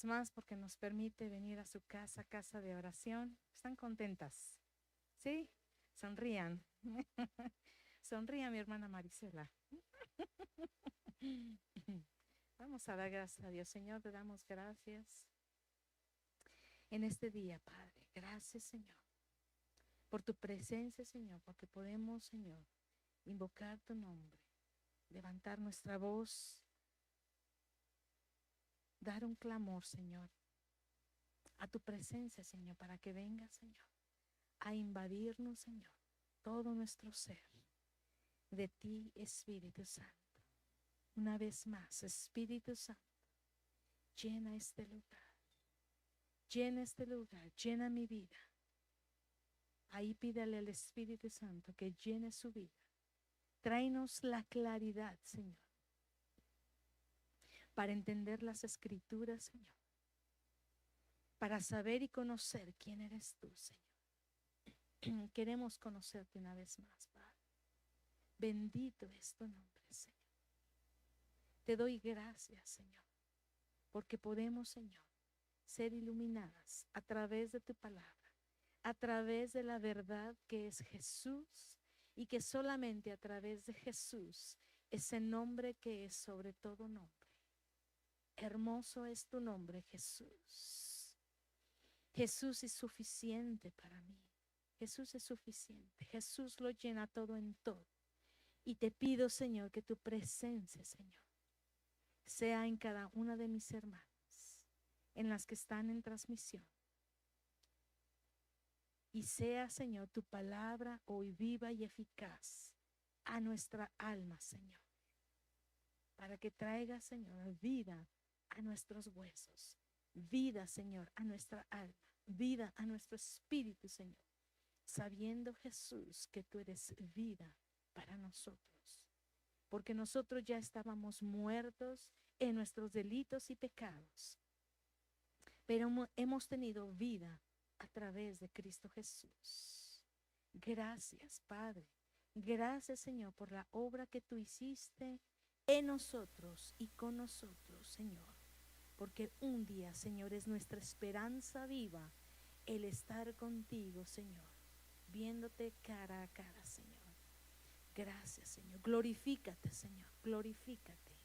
vez más porque nos permite venir a su casa, casa de oración. ¿Están contentas? ¿Sí? Sonrían. Sonría mi hermana Marisela. Vamos a dar gracias a Dios. Señor, te damos gracias en este día, Padre. Gracias, Señor, por tu presencia, Señor, porque podemos, Señor, invocar tu nombre, levantar nuestra voz, dar un clamor, Señor, a tu presencia, Señor, para que venga, Señor, a invadirnos, Señor, todo nuestro ser. De ti, Espíritu Santo. Una vez más, Espíritu Santo, llena este lugar. Llena este lugar, llena mi vida. Ahí pídale al Espíritu Santo que llene su vida. Tráenos la claridad, Señor, para entender las Escrituras, Señor, para saber y conocer quién eres tú, Señor. Queremos conocerte una vez más, Padre. Bendito es tu nombre, Señor. Te doy gracias, Señor, porque podemos, Señor, ser iluminadas a través de tu palabra, a través de la verdad que es Jesús, y que solamente a través de Jesús, ese nombre que es sobre todo nombre. Hermoso es tu nombre, Jesús. Jesús es suficiente para mí. Jesús es suficiente. Jesús lo llena todo en todo. Y te pido, Señor, que tu presencia, Señor, sea en cada una de mis hermanas, en las que están en transmisión. Y sea, Señor, tu palabra hoy viva y eficaz a nuestra alma, Señor, para que traiga, Señor, vida a nuestros huesos, vida, Señor, a nuestra alma, vida a nuestro espíritu, Señor, sabiendo, Jesús, que tú eres vida para nosotros, porque nosotros ya estábamos muertos en nuestros delitos y pecados, pero hemos tenido vida a través de Cristo Jesús. Gracias, Padre. Gracias, Señor, por la obra que tú hiciste en nosotros y con nosotros, Señor. Porque un día, Señor, es nuestra esperanza viva el estar contigo, Señor, viéndote cara a cara, Señor. Gracias, Señor. Glorifícate, Señor. Glorifícate.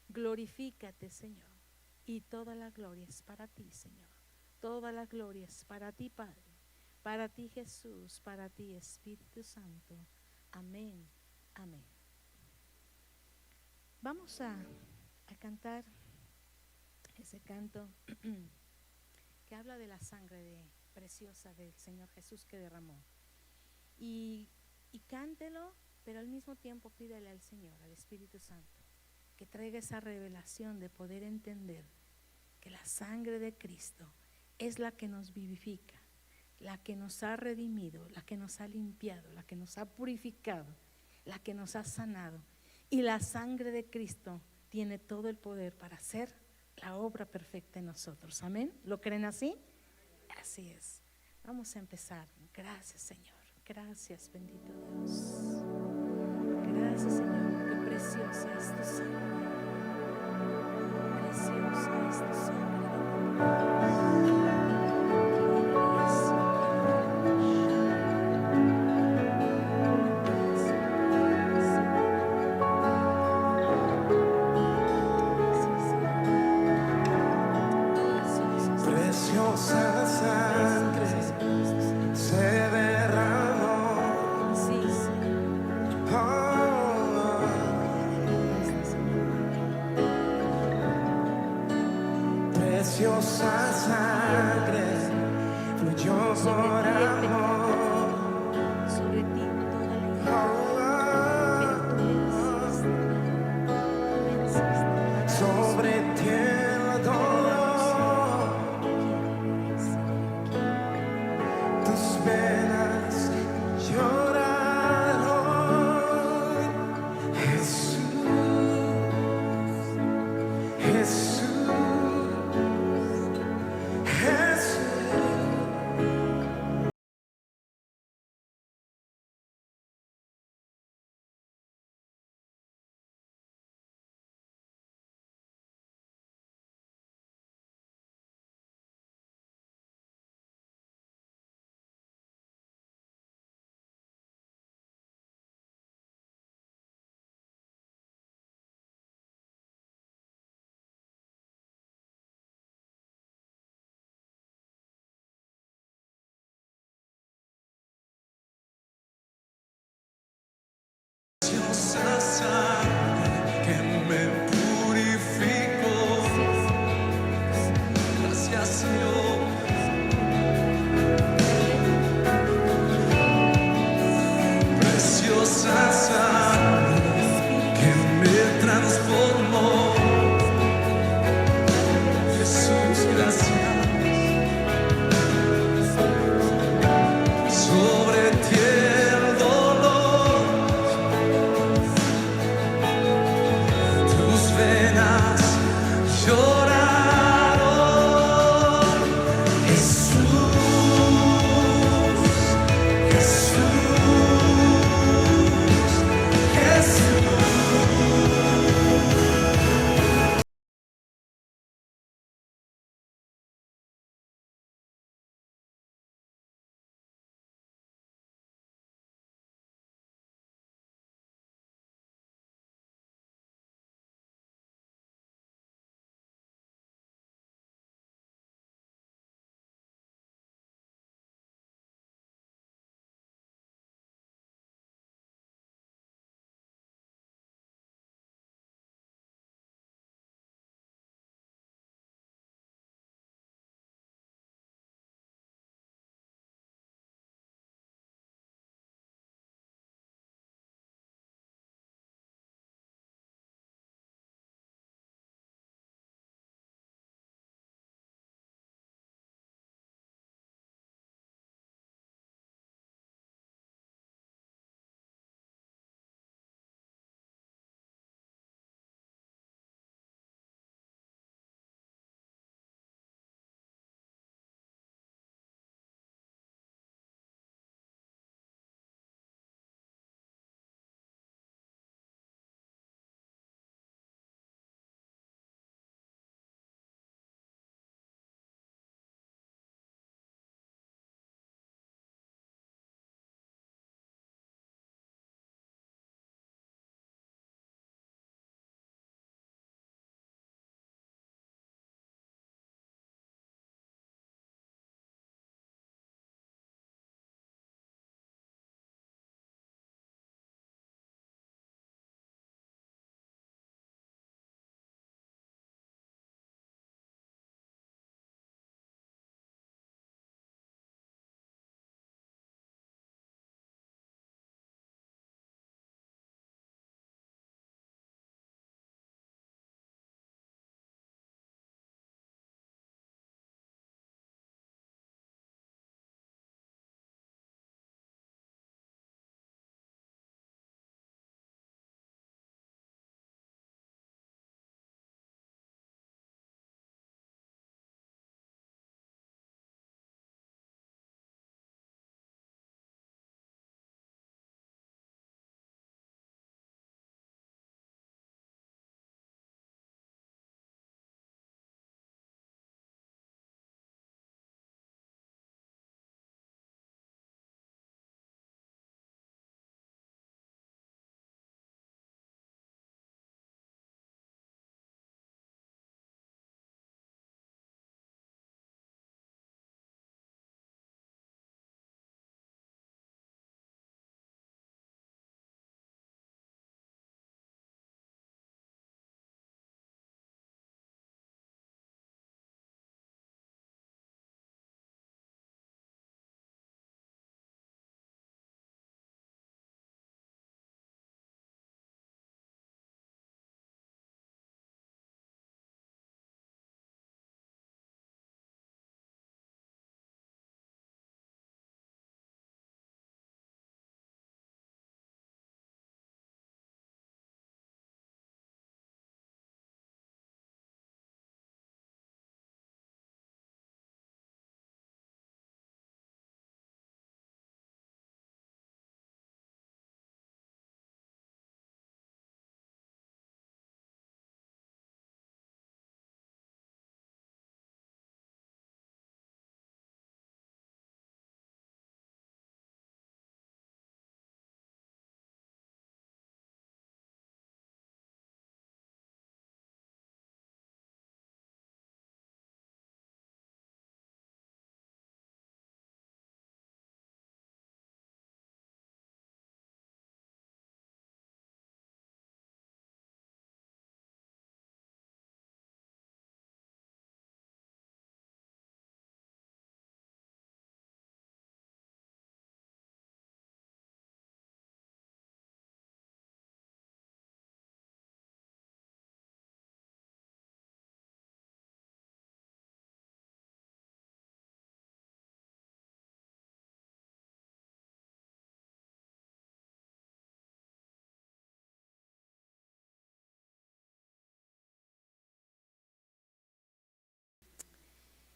Glorifícate, Señor. Y toda la gloria es para ti, Señor. Toda la gloria es para ti, Padre. Para ti, Jesús. Para ti, Espíritu Santo. Amén. Amén. Vamos a cantar ese canto que habla de la sangre preciosa del Señor Jesús que derramó. Y cántelo, pero al mismo tiempo pídele al Señor, al Espíritu Santo, que traiga esa revelación de poder entender que la sangre de Cristo es la que nos vivifica, la que nos ha redimido, la que nos ha limpiado, la que nos ha purificado, la que nos ha sanado. Y la sangre de Cristo tiene todo el poder para hacer la obra perfecta en nosotros. Amén. ¿Lo creen así? Así es. Vamos a empezar. Gracias, Señor. Gracias, bendito Dios. Gracias, Señor. Qué preciosa es tu sangre. Preciosa es tu sangre. Preciosa sangre se derramó. Sí, Señor. Preciosa sangre fluyó por amor. Sobre ti toda la pero tú venciste. Sobre ti el dolor, tus penas lloraron. Jesús, Jesús. preciosa sangre que me purificó. Gracias, Señor. Preciosa sangre que me transformó. Jesús, gracias. Sobre ti el dolor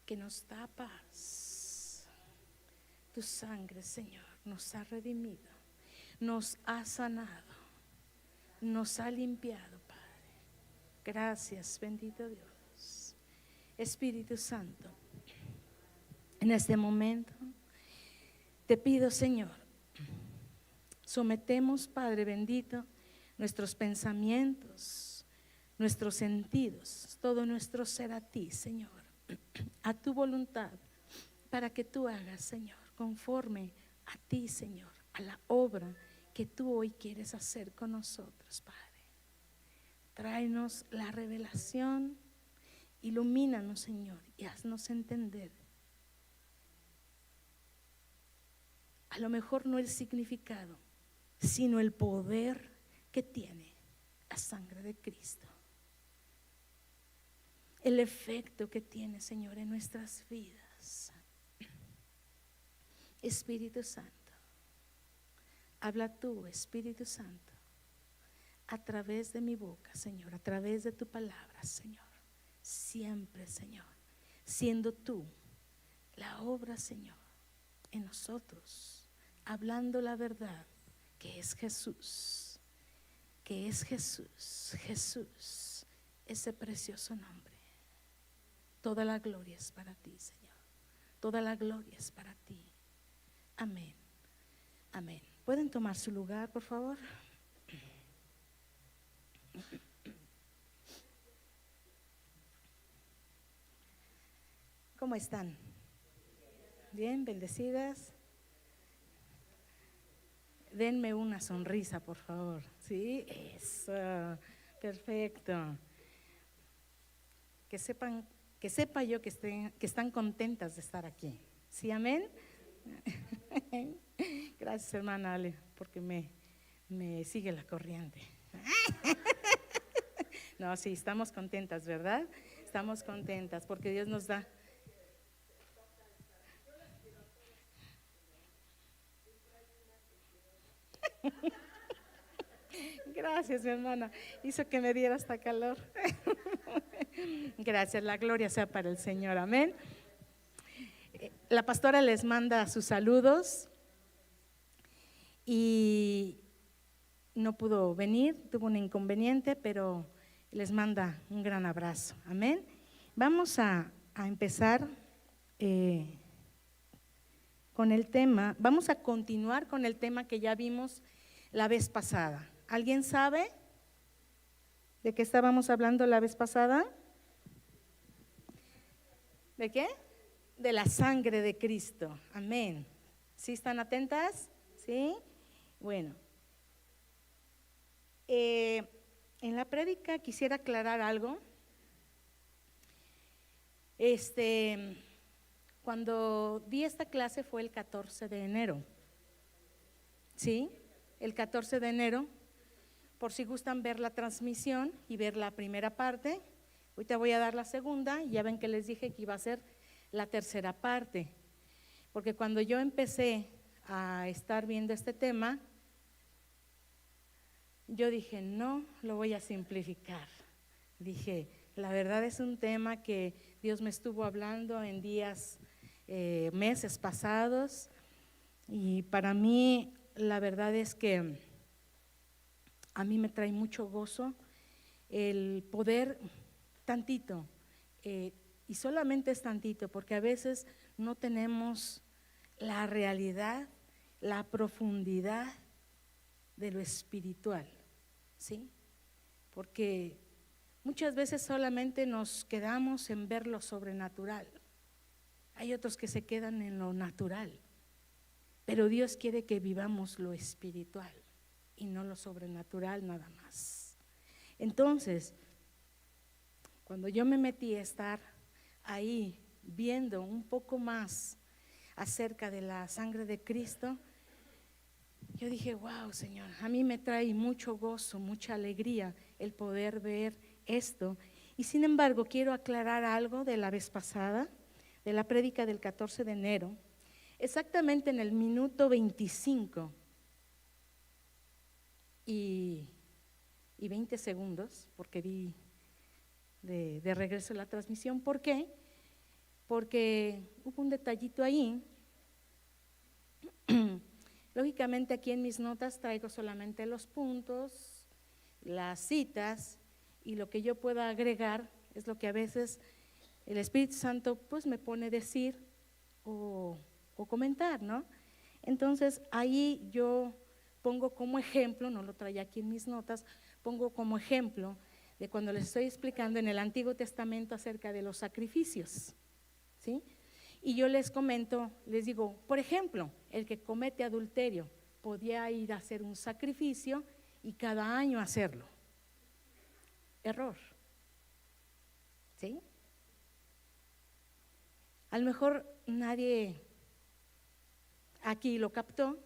que nos da paz. Tu sangre, Señor, nos ha redimido, nos ha sanado, nos ha limpiado, Padre. Gracias, bendito Dios. Espíritu Santo, en este momento te pido, Señor, sometemos, Padre bendito, nuestros pensamientos, nuestros sentidos, todo nuestro ser a ti, Señor, a tu voluntad, para que tú hagas, Señor, conforme a ti, Señor, a la obra que tú hoy quieres hacer con nosotros, Padre. Tráenos la revelación, ilumínanos, Señor, y haznos entender. A lo mejor no el significado, sino el poder que tiene la sangre de Cristo. El efecto que tiene, Señor, en nuestras vidas. Espíritu Santo, habla tú, Espíritu Santo, a través de mi boca, Señor, a través de tu palabra, Señor. Siempre, Señor, siendo tú la obra, Señor, en nosotros, hablando la verdad, que es Jesús, que es Jesús, Jesús, ese precioso nombre. Toda la gloria es para ti, Señor. Toda la gloria es para ti. Amén. Amén. ¿Pueden tomar su lugar, por favor? ¿Cómo están? ¿Bien? ¿Bendecidas? Denme una sonrisa, por favor. Sí, eso. Perfecto. Que sepa yo que están contentas de estar aquí. ¿Sí, amén? Gracias, hermana Ale, porque me sigue la corriente. No, sí, estamos contentas, ¿verdad? Estamos contentas porque Dios nos da. Gracias, mi hermana. Hizo que me diera hasta calor. Gracias, la gloria sea para el Señor. Amén. La pastora les manda sus saludos y no pudo venir, tuvo un inconveniente, pero les manda un gran abrazo. Amén. Vamos a empezar con el tema, vamos a continuar con el tema que ya vimos la vez pasada. ¿Alguien sabe de qué estábamos hablando la vez pasada? ¿De qué? De la sangre de Cristo. Amén. ¿Sí están atentas? ¿Sí? Bueno. En la prédica quisiera aclarar algo. Cuando di esta clase fue el 14 de enero. ¿Sí? El 14 de enero. Por si gustan ver la transmisión y ver la primera parte. Ahorita voy a dar la segunda, y ya ven que les dije que iba a ser la tercera parte, porque cuando yo empecé a estar viendo este tema, yo dije, no, lo voy a simplificar. Dije, la verdad es un tema que Dios me estuvo hablando en días, meses pasados, y para mí la verdad es que a mí me trae mucho gozo el poder tantito, y solamente es tantito, porque a veces no tenemos la realidad, la profundidad de lo espiritual, ¿sí? Porque muchas veces solamente nos quedamos en ver lo sobrenatural. Hay otros que se quedan en lo natural, pero Dios quiere que vivamos lo espiritual y no lo sobrenatural nada más. Entonces, cuando yo me metí a estar ahí viendo un poco más acerca de la sangre de Cristo, yo dije, wow, Señor, a mí me trae mucho gozo, mucha alegría el poder ver esto. Y sin embargo, quiero aclarar algo de la vez pasada, de la prédica del 14 de enero, exactamente en el minuto 25 y 20 segundos, porque vi de regreso la transmisión. ¿Por qué? porque hubo un detallito ahí. Lógicamente aquí en mis notas traigo solamente los puntos, las citas, y lo que yo pueda agregar es lo que a veces el Espíritu Santo pues me pone a decir o comentar, ¿no? Entonces ahí yo pongo como ejemplo, no lo traía aquí en mis notas, pongo como ejemplo de cuando les estoy explicando en el Antiguo Testamento acerca de los sacrificios, ¿sí? Y yo les comento, les digo, por ejemplo, el que comete adulterio podía ir a hacer un sacrificio y cada año hacerlo. Error, ¿sí? A lo mejor nadie aquí lo captó,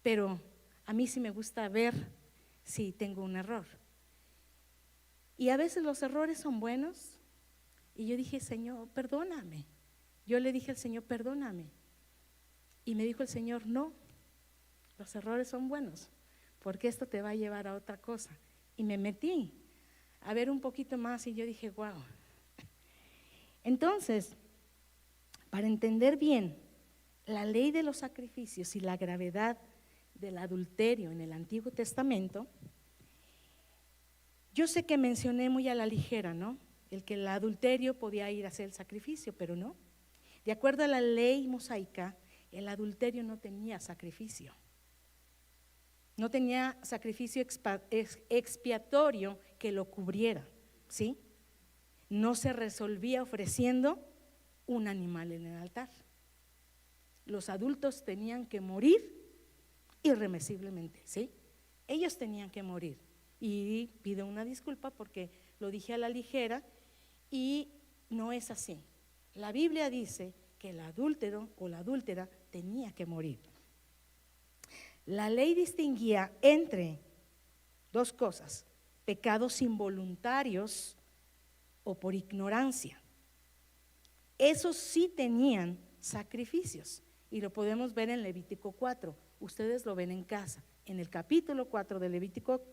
pero a mí sí me gusta ver si tengo un error. Y a veces los errores son buenos. Y yo dije, Señor, perdóname. Yo le dije al Señor, perdóname. Y me dijo el Señor, no, los errores son buenos, porque esto te va a llevar a otra cosa. Y me metí a ver un poquito más y yo dije, wow. Entonces, para entender bien la ley de los sacrificios y la gravedad del adulterio en el Antiguo Testamento, yo sé que mencioné muy a la ligera, ¿no? El que el adulterio podía ir a hacer el sacrificio, pero no. De acuerdo a la ley mosaica, el adulterio no tenía sacrificio. No tenía sacrificio expiatorio que lo cubriera, ¿sí? No se resolvía ofreciendo un animal en el altar. Los adultos tenían que morir irremisiblemente, ¿sí? Ellos tenían que morir. Y pido una disculpa porque lo dije a la ligera y no es así. La Biblia dice que el adúltero o la adúltera tenía que morir. La ley distinguía entre dos cosas: pecados involuntarios o por ignorancia. Esos sí tenían sacrificios y lo podemos ver en Levítico 4. Ustedes lo ven en casa, en el capítulo 4 de Levítico.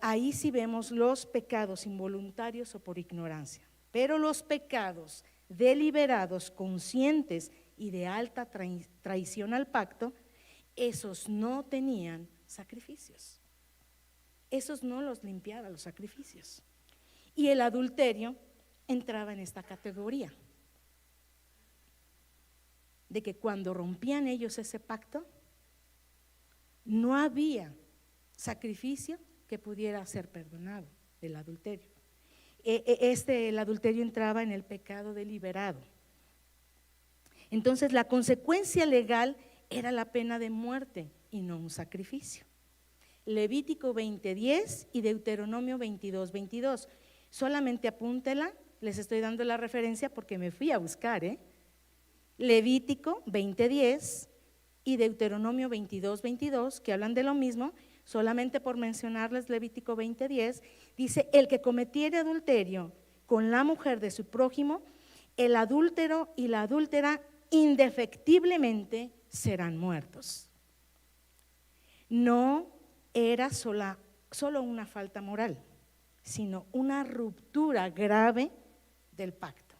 Ahí sí vemos los pecados involuntarios o por ignorancia, pero los pecados deliberados, conscientes y de alta traición al pacto, esos no tenían sacrificios. Esos no los limpiaba los sacrificios. Y el adulterio entraba en esta categoría, de que cuando rompían ellos ese pacto, no había sacrificio que pudiera ser perdonado del adulterio. El adulterio entraba en el pecado deliberado. Entonces la consecuencia legal era la pena de muerte y no un sacrificio. Levítico 20:10 y Deuteronomio 22:22. Solamente apúntela, les estoy dando la referencia porque me fui a buscar, Levítico 20:10 y Deuteronomio 22:22, que hablan de lo mismo. Solamente por mencionarles Levítico 20:10, dice: el que cometiere adulterio con la mujer de su prójimo, el adúltero y la adúltera indefectiblemente serán muertos. No era solo una falta moral, sino una ruptura grave del pacto.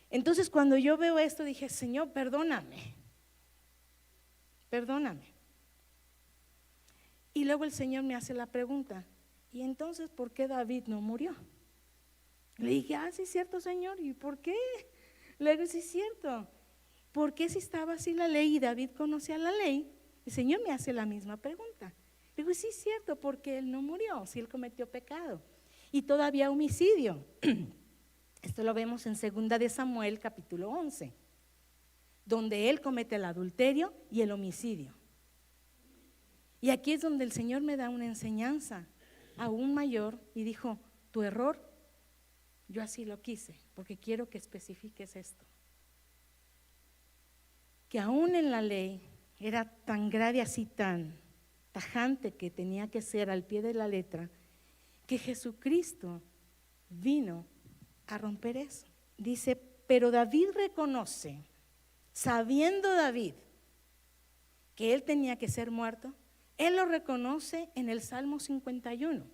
Entonces cuando yo veo esto dije: Señor, perdóname, perdóname. Y luego el Señor me hace la pregunta: ¿y entonces por qué David no murió? Le dije: sí es cierto, Señor, ¿y por qué? Luego: sí es cierto, ¿por qué si estaba así la ley y David conocía la ley? El Señor me hace la misma pregunta. Le digo: sí es cierto, porque él no murió, si él cometió pecado y todavía homicidio. Esto lo vemos en 2 de Samuel capítulo 11, donde él comete el adulterio y el homicidio. Y aquí es donde el Señor me da una enseñanza aún mayor y dijo: tu error, yo así lo quise, porque quiero que especifiques esto. Que aún en la ley era tan grave, así tan tajante, que tenía que ser al pie de la letra, que Jesucristo vino a romper eso. Dice: pero David reconoce, sabiendo David que él tenía que ser muerto, él lo reconoce en el Salmo 51.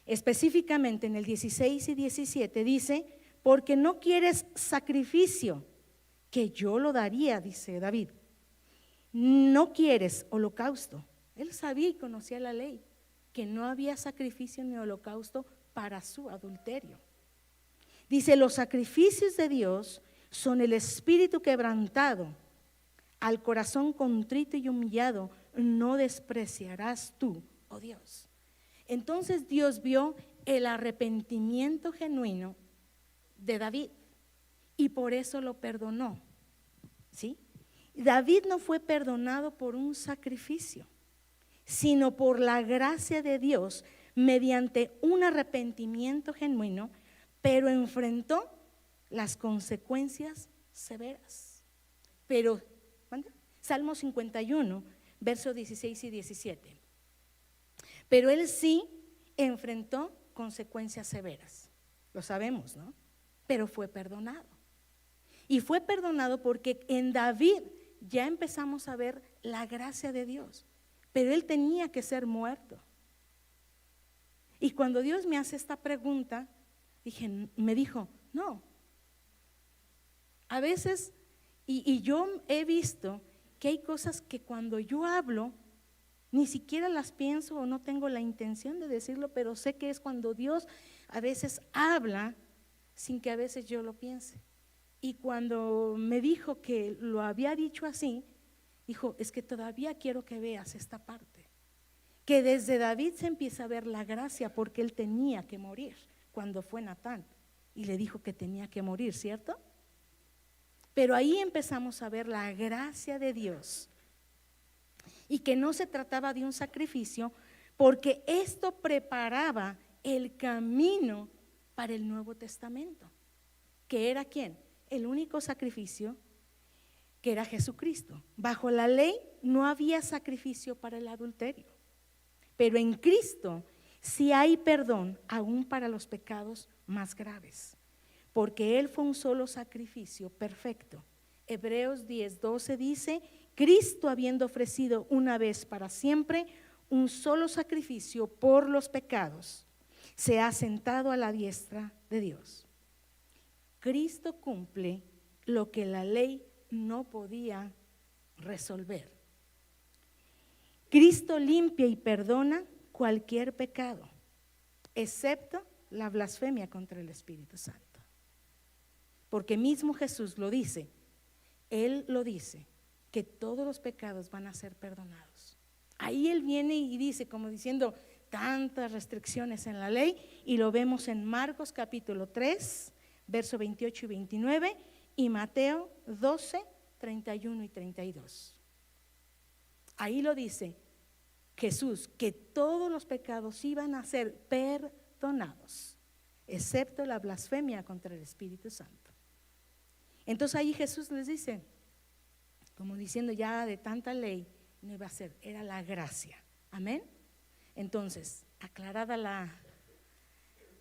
Específicamente en el 16 y 17 dice, porque no quieres sacrificio, que yo lo daría, dice David. No quieres holocausto. Él sabía y conocía la ley, que no había sacrificio ni holocausto para su adulterio. Dice, los sacrificios de Dios son el espíritu quebrantado, al corazón contrito y humillado no despreciarás tú, oh Dios. Entonces Dios vio el arrepentimiento genuino de David y por eso lo perdonó, ¿sí? David no fue perdonado por un sacrificio, sino por la gracia de Dios mediante un arrepentimiento genuino, pero enfrentó las consecuencias severas. Pero, ¿cuándo? Salmo 51, versos 16 y 17. Pero él sí enfrentó consecuencias severas, lo sabemos, ¿no? Pero fue perdonado. Y fue perdonado porque en David ya empezamos a ver la gracia de Dios, pero él tenía que ser muerto. Y cuando Dios me hace esta pregunta, me dijo, no. A veces, y yo he visto que hay cosas que cuando yo hablo, ni siquiera las pienso o no tengo la intención de decirlo, pero sé que es cuando Dios a veces habla sin que a veces yo lo piense. Y cuando me dijo que lo había dicho así, dijo, es que todavía quiero que veas esta parte. Que desde David se empieza a ver la gracia porque él tenía que morir cuando fue Natán y le dijo que tenía que morir, ¿cierto? Pero ahí empezamos a ver la gracia de Dios y que no se trataba de un sacrificio porque esto preparaba el camino para el Nuevo Testamento, que era ¿quién? El único sacrificio que era Jesucristo. Bajo la ley no había sacrificio para el adulterio, pero en Cristo sí hay perdón aún para los pecados más graves, porque Él fue un solo sacrificio perfecto. Hebreos 10:12 dice, Cristo habiendo ofrecido una vez para siempre un solo sacrificio por los pecados, se ha sentado a la diestra de Dios. Cristo cumple lo que la ley no podía resolver. Cristo limpia y perdona cualquier pecado, excepto la blasfemia contra el Espíritu Santo. Porque mismo Jesús lo dice, Él lo dice, que todos los pecados van a ser perdonados. Ahí Él viene y dice, como diciendo, tantas restricciones en la ley, y lo vemos en Marcos capítulo 3, verso 28 y 29, y Mateo 12, 31 y 32. Ahí lo dice Jesús, que todos los pecados iban a ser perdonados, excepto la blasfemia contra el Espíritu Santo. Entonces ahí Jesús les dice, como diciendo ya de tanta ley, no iba a ser, era la gracia. Amén. Entonces, aclarada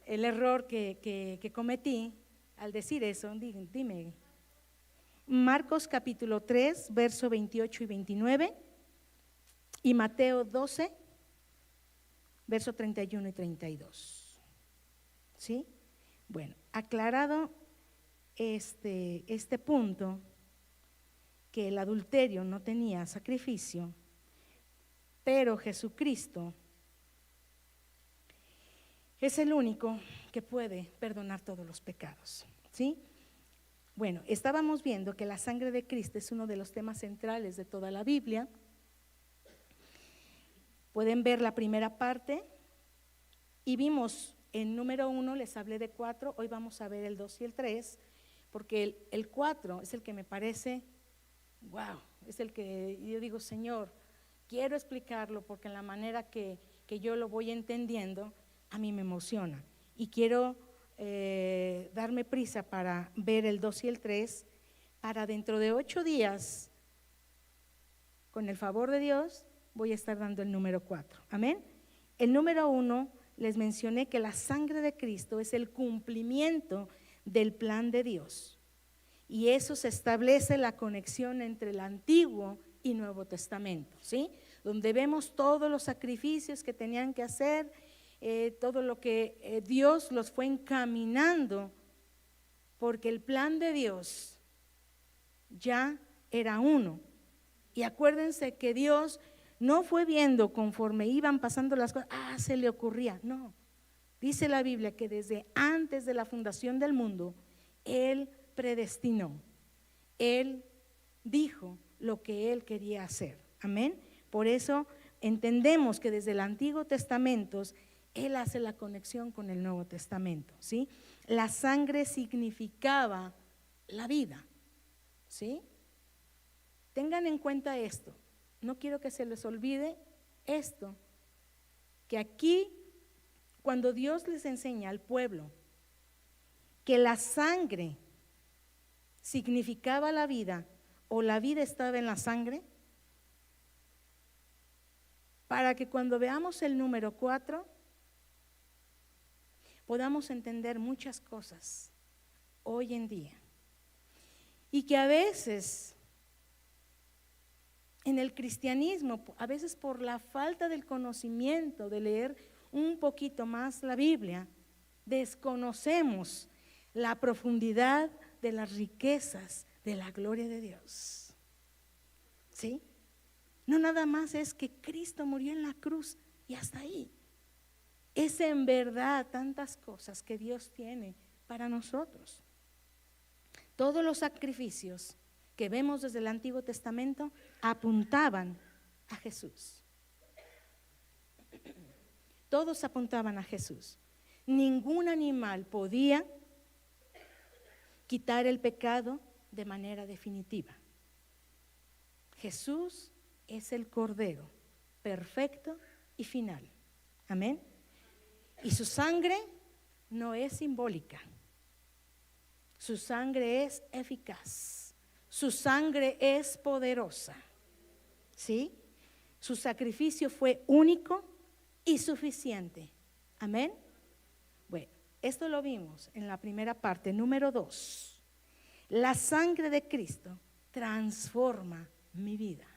el error que cometí al decir eso, dime. Marcos capítulo 3, verso 28 y 29, y Mateo 12, verso 31 y 32. ¿Sí? Bueno, aclarado este punto, que el adulterio no tenía sacrificio, pero Jesucristo es el único que puede perdonar todos los pecados, ¿sí? Bueno, estábamos viendo que la sangre de Cristo es uno de los temas centrales de toda la Biblia. Pueden ver la primera parte y vimos en número 1, les hablé de 4, hoy vamos a ver el 2 y el 3, porque el 4 es el que me parece, wow, es el que yo digo, Señor, quiero explicarlo porque en la manera que yo lo voy entendiendo, a mí me emociona y quiero darme prisa para ver el 2 y el 3, para dentro de 8 días, con el favor de Dios, voy a estar dando el número 4, amén. El número 1, les mencioné que la sangre de Cristo es el cumplimiento del plan de Dios, y eso se establece la conexión entre el Antiguo y Nuevo Testamento, ¿sí? Donde vemos todos los sacrificios que tenían que hacer todo lo que Dios los fue encaminando, porque el plan de Dios ya era uno. Y acuérdense que Dios no fue viendo conforme iban pasando las cosas, se le ocurría, no. Dice la Biblia que desde antes de la fundación del mundo, Él predestinó, Él dijo lo que Él quería hacer, amén. Por eso entendemos que desde el Antiguo Testamento Él hace la conexión con el Nuevo Testamento, ¿sí? La sangre significaba la vida, ¿sí? Tengan en cuenta esto, no quiero que se les olvide esto, que aquí cuando Dios les enseña al pueblo que la sangre significaba la vida o la vida estaba en la sangre, para que cuando veamos el número 4 podamos entender muchas cosas hoy en día. Y que a veces en el cristianismo, a veces por la falta del conocimiento, de leer un poquito más la Biblia, desconocemos la profundidad de las riquezas de la gloria de Dios. ¿Sí? No nada más es que Cristo murió en la cruz y hasta ahí. Es en verdad tantas cosas que Dios tiene para nosotros. Todos los sacrificios que vemos desde el Antiguo Testamento apuntaban a Jesús. Todos apuntaban a Jesús. Ningún animal podía quitar el pecado de manera definitiva. Jesús es el Cordero perfecto y final. Amén. Y su sangre no es simbólica. Su sangre es eficaz. Su sangre es poderosa. ¿Sí? Su sacrificio fue único y suficiente. Amén. Bueno, esto lo vimos en la primera parte. Número 2. La sangre de Cristo transforma mi vida.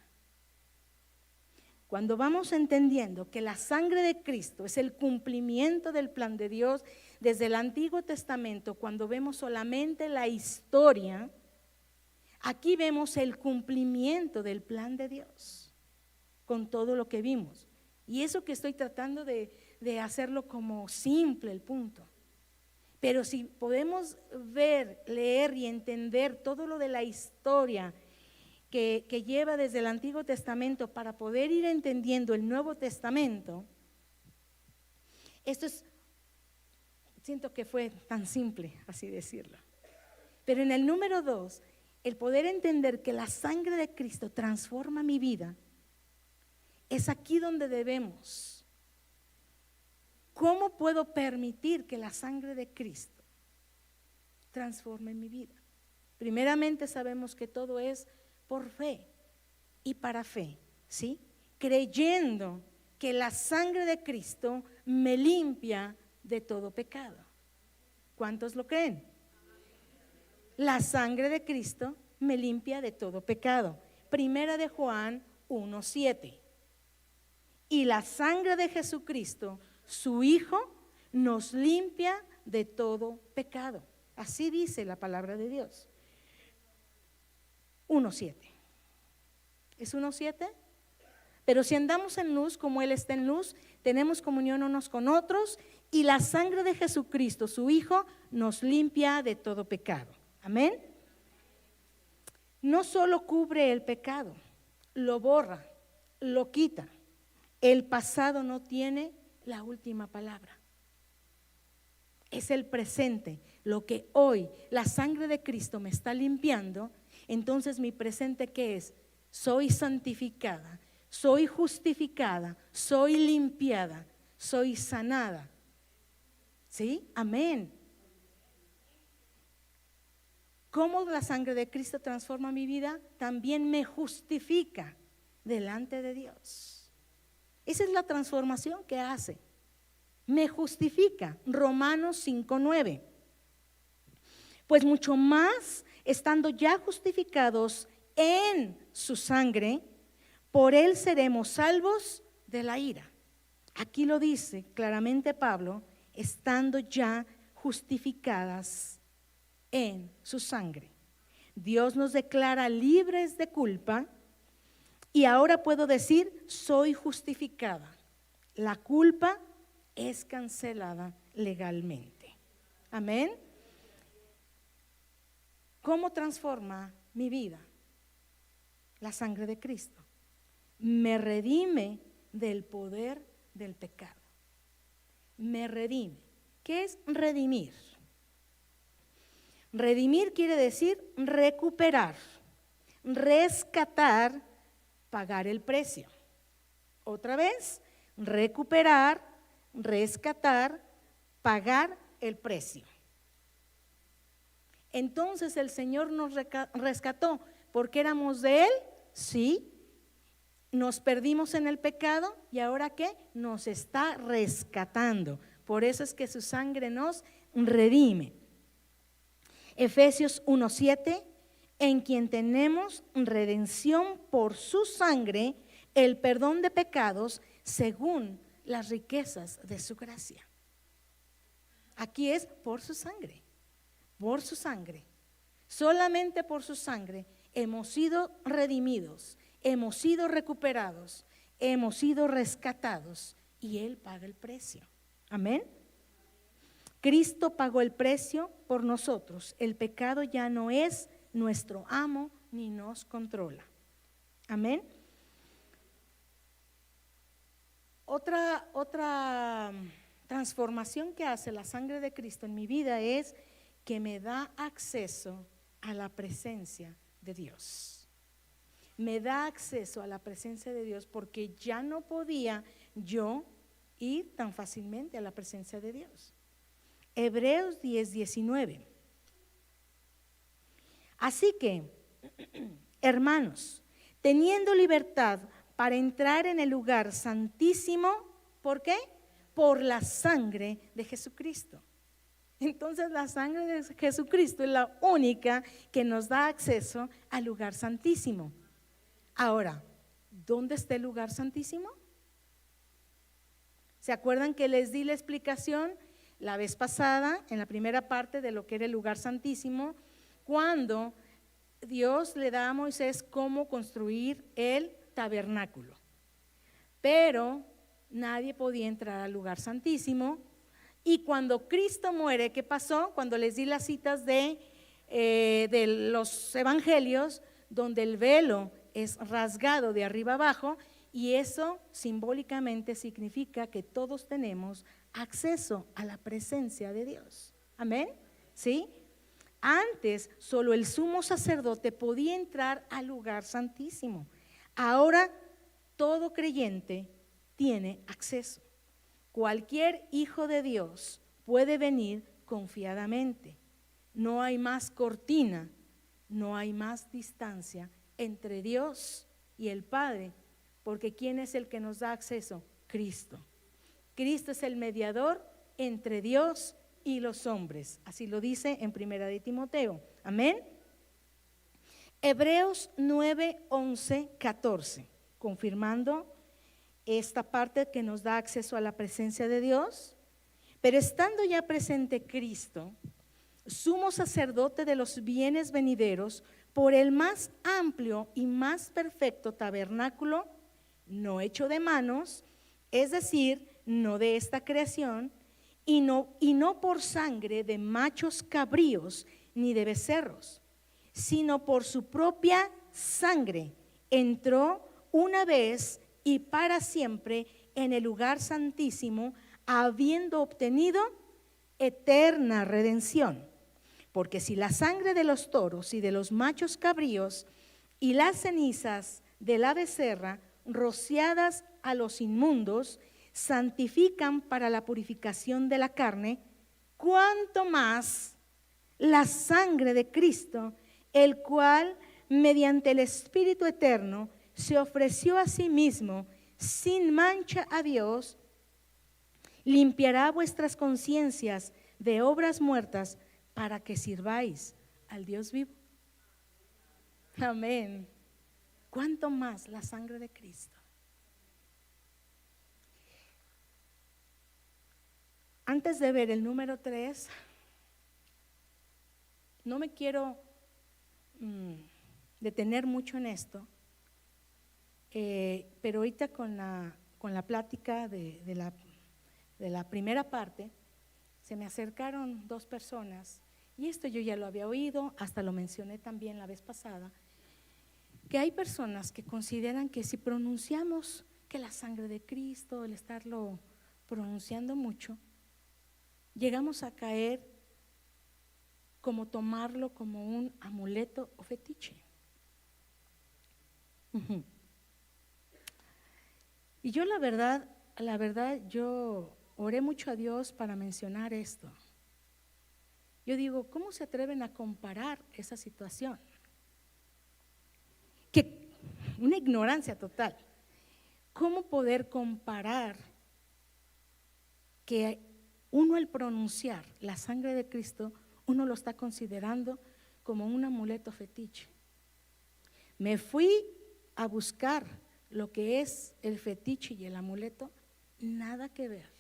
Cuando vamos entendiendo que la sangre de Cristo es el cumplimiento del plan de Dios desde el Antiguo Testamento, cuando vemos solamente la historia, aquí vemos el cumplimiento del plan de Dios con todo lo que vimos. Y eso que estoy tratando de hacerlo como simple el punto. Pero si podemos ver, leer y entender todo lo de la historia que lleva desde el Antiguo Testamento para poder ir entendiendo el Nuevo Testamento, esto siento que fue tan simple, así decirlo. Pero en el número 2, el poder entender que la sangre de Cristo transforma mi vida, es aquí donde debemos. ¿Cómo puedo permitir que la sangre de Cristo transforme mi vida? Primeramente sabemos que todo es por fe y para fe, ¿sí? Creyendo que la sangre de Cristo me limpia de todo pecado. ¿Cuántos lo creen? La sangre de Cristo me limpia de todo pecado. Primera de Juan 1:7. Y la sangre de Jesucristo, su Hijo, nos limpia de todo pecado. Así dice la palabra de Dios. 1:7. ¿Es 1:7? Pero si andamos en luz como Él está en luz, tenemos comunión unos con otros y la sangre de Jesucristo, su Hijo, nos limpia de todo pecado. Amén. No solo cubre el pecado, lo borra, lo quita. El pasado no tiene la última palabra. Es el presente, lo que hoy la sangre de Cristo me está limpiando. Entonces mi presente, ¿qué es? Soy santificada, soy justificada, soy limpiada, soy sanada. ¿Sí? Amén. ¿Cómo la sangre de Cristo transforma mi vida? También me justifica delante de Dios. Esa es la transformación que hace. Me justifica. Romanos 5:9. Pues mucho más, estando ya justificados en su sangre, por él seremos salvos de la ira. Aquí lo dice claramente Pablo, estando ya justificadas en su sangre. Dios nos declara libres de culpa y ahora puedo decir, soy justificada. La culpa es cancelada legalmente. Amén. ¿Cómo transforma mi vida? La sangre de Cristo. Me redime del poder del pecado. Me redime. ¿Qué es redimir? Redimir quiere decir recuperar, rescatar, pagar el precio. Otra vez, recuperar, rescatar, pagar el precio. Entonces el Señor nos rescató porque éramos de Él, sí. Nos perdimos en el pecado y ahora ¿qué? Nos está rescatando. Por eso es que su sangre nos redime. Efesios 1:7, en quien tenemos redención por su sangre, el perdón de pecados según las riquezas de su gracia. Aquí es por su sangre, por su sangre. Solamente por su sangre hemos sido redimidos, hemos sido recuperados, hemos sido rescatados y Él paga el precio. Amén. Cristo pagó el precio por nosotros. El pecado ya no es nuestro amo ni nos controla. Amén. Otra transformación que hace la sangre de Cristo en mi vida es que me da acceso a la presencia de Dios. Me da acceso a la presencia de Dios porque ya no podía yo ir tan fácilmente a la presencia de Dios. Hebreos 10:19. Así que, hermanos, teniendo libertad para entrar en el lugar santísimo, ¿por qué? Por la sangre de Jesucristo. Entonces la sangre de Jesucristo es la única que nos da acceso al lugar santísimo. Ahora, ¿dónde está el lugar santísimo? ¿Se acuerdan que les di la explicación la vez pasada, en la primera parte de lo que era el lugar santísimo, cuando Dios le da a Moisés cómo construir el tabernáculo? Pero nadie podía entrar al lugar santísimo. Y cuando Cristo muere, ¿qué pasó? Cuando les di las citas de los evangelios, donde el velo es rasgado de arriba abajo, y eso simbólicamente significa que todos tenemos acceso a la presencia de Dios. Amén. ¿Sí? Antes solo el sumo sacerdote podía entrar al lugar santísimo. Ahora todo creyente tiene acceso. Cualquier hijo de Dios puede venir confiadamente. No hay más cortina, no hay más distancia entre Dios y el Padre, porque ¿quién es el que nos da acceso? Cristo. Cristo es el mediador entre Dios y los hombres. Así lo dice en 1 de Timoteo. Amén. Hebreos 9:11-14, confirmando esta parte que nos da acceso a la presencia de Dios. Pero estando ya presente Cristo, sumo sacerdote de los bienes venideros, por el más amplio y más perfecto tabernáculo, no hecho de manos, es decir, no de esta creación, y no por sangre de machos cabríos ni de becerros, sino por su propia sangre, entró una vez y para siempre en el lugar santísimo, habiendo obtenido eterna redención. Porque si la sangre de los toros y de los machos cabríos y las cenizas de la becerra rociadas a los inmundos santifican para la purificación de la carne, cuánto más la sangre de Cristo, el cual mediante el Espíritu eterno se ofreció a sí mismo sin mancha a Dios, limpiará vuestras conciencias de obras muertas para que sirváis al Dios vivo. Amén. ¿Cuánto más la sangre de Cristo? Antes de ver el número 3, no me quiero detener mucho en esto, pero ahorita con la plática de la primera parte, se me acercaron 2 personas, y esto yo ya lo había oído, hasta lo mencioné también la vez pasada, que hay personas que consideran que si pronunciamos que la sangre de Cristo, el estarlo pronunciando mucho, llegamos a caer como tomarlo como un amuleto o fetiche. Y yo la verdad, yo oré mucho a Dios para mencionar esto. Yo digo, ¿cómo se atreven a comparar esa situación? Que una ignorancia total. ¿Cómo poder comparar que uno al pronunciar la sangre de Cristo, uno lo está considerando como un amuleto fetiche? Me fui a buscar lo que es el fetiche y el amuleto, nada que ver.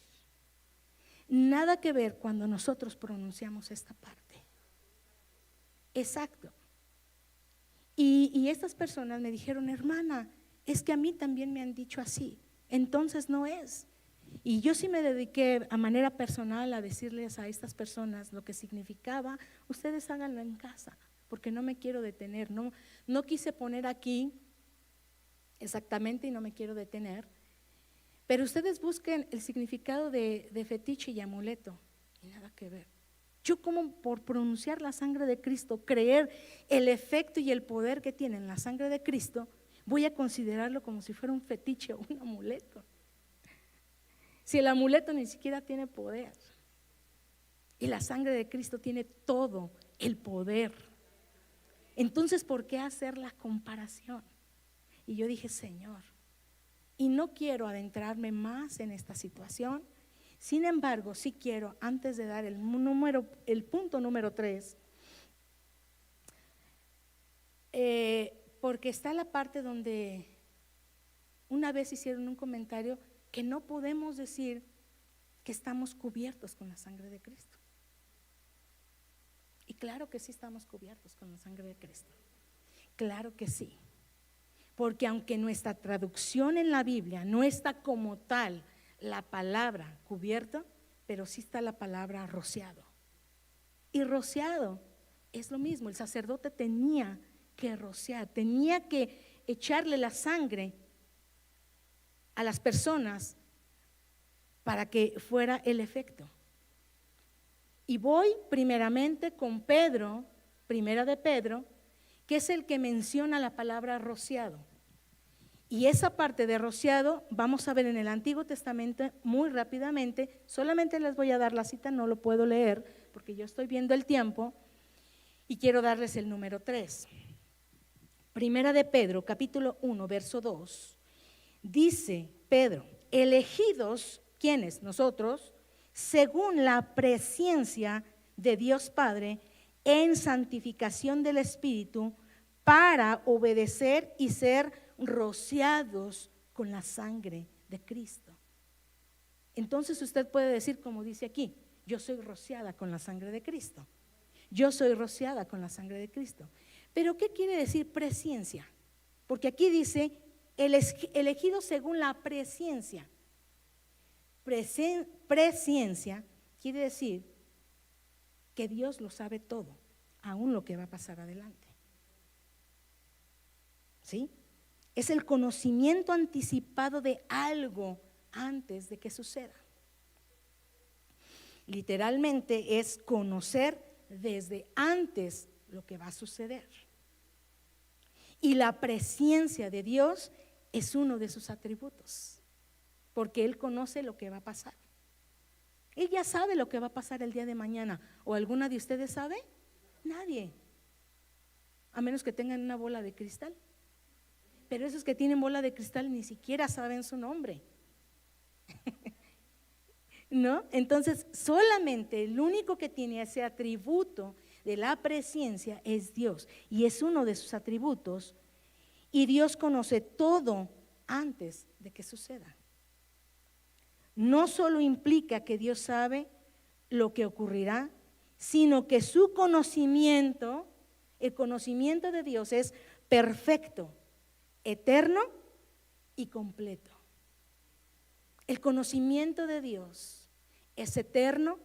Nada que ver cuando nosotros pronunciamos esta parte. Exacto. Y estas personas me dijeron, hermana, es que a mí también me han dicho así, entonces no es. Y yo sí me dediqué a manera personal a decirles a estas personas lo que significaba, ustedes háganlo en casa, porque no me quiero detener, no quise poner aquí exactamente y no me quiero detener, pero ustedes busquen el significado de fetiche y amuleto, y nada que ver. Yo como por pronunciar la sangre de Cristo, creer el efecto y el poder que tiene en la sangre de Cristo, voy a considerarlo como si fuera un fetiche o un amuleto. Si el amuleto ni siquiera tiene poder y la sangre de Cristo tiene todo el poder, entonces ¿por qué hacer la comparación? Y yo dije, Señor, y no quiero adentrarme más en esta situación. Sin embargo, sí quiero, antes de dar el punto número 3, porque está la parte donde una vez hicieron un comentario que no podemos decir que estamos cubiertos con la sangre de Cristo. Y claro que sí estamos cubiertos con la sangre de Cristo. Claro que sí. Porque aunque nuestra traducción en la Biblia no está como tal la palabra cubierto, pero sí está la palabra rociado. Y rociado es lo mismo, el sacerdote tenía que rociar, tenía que echarle la sangre a las personas para que fuera el efecto. Y voy primeramente con Pedro, primera de Pedro, que es el que menciona la palabra rociado. Y esa parte de rociado vamos a ver en el Antiguo Testamento muy rápidamente. Solamente les voy a dar la cita, no lo puedo leer porque yo estoy viendo el tiempo y quiero darles el número 3. Primera de Pedro, capítulo 1, verso 2. Dice Pedro, elegidos, ¿quiénes? Nosotros, según la presciencia de Dios Padre, en santificación del Espíritu, para obedecer y ser rociados con la sangre de Cristo. Entonces usted puede decir, como dice aquí, yo soy rociada con la sangre de Cristo. Yo soy rociada con la sangre de Cristo. Pero ¿qué quiere decir presciencia? Porque aquí dice elegido según la presciencia. Presciencia quiere decir que Dios lo sabe todo, aún lo que va a pasar adelante. ¿Sí? Es el conocimiento anticipado de algo antes de que suceda. Literalmente es conocer desde antes lo que va a suceder. Y la presciencia de Dios es uno de sus atributos, porque Él conoce lo que va a pasar. Él ya sabe lo que va a pasar el día de mañana. ¿O alguna de ustedes sabe? Nadie, a menos que tengan una bola de cristal. Pero esos que tienen bola de cristal ni siquiera saben su nombre. ¿No? Entonces, solamente el único que tiene ese atributo de la presciencia es Dios, y es uno de sus atributos, y Dios conoce todo antes de que suceda. No solo implica que Dios sabe lo que ocurrirá, sino que su conocimiento, el conocimiento de Dios es perfecto, eterno y completo. El conocimiento de Dios es eterno,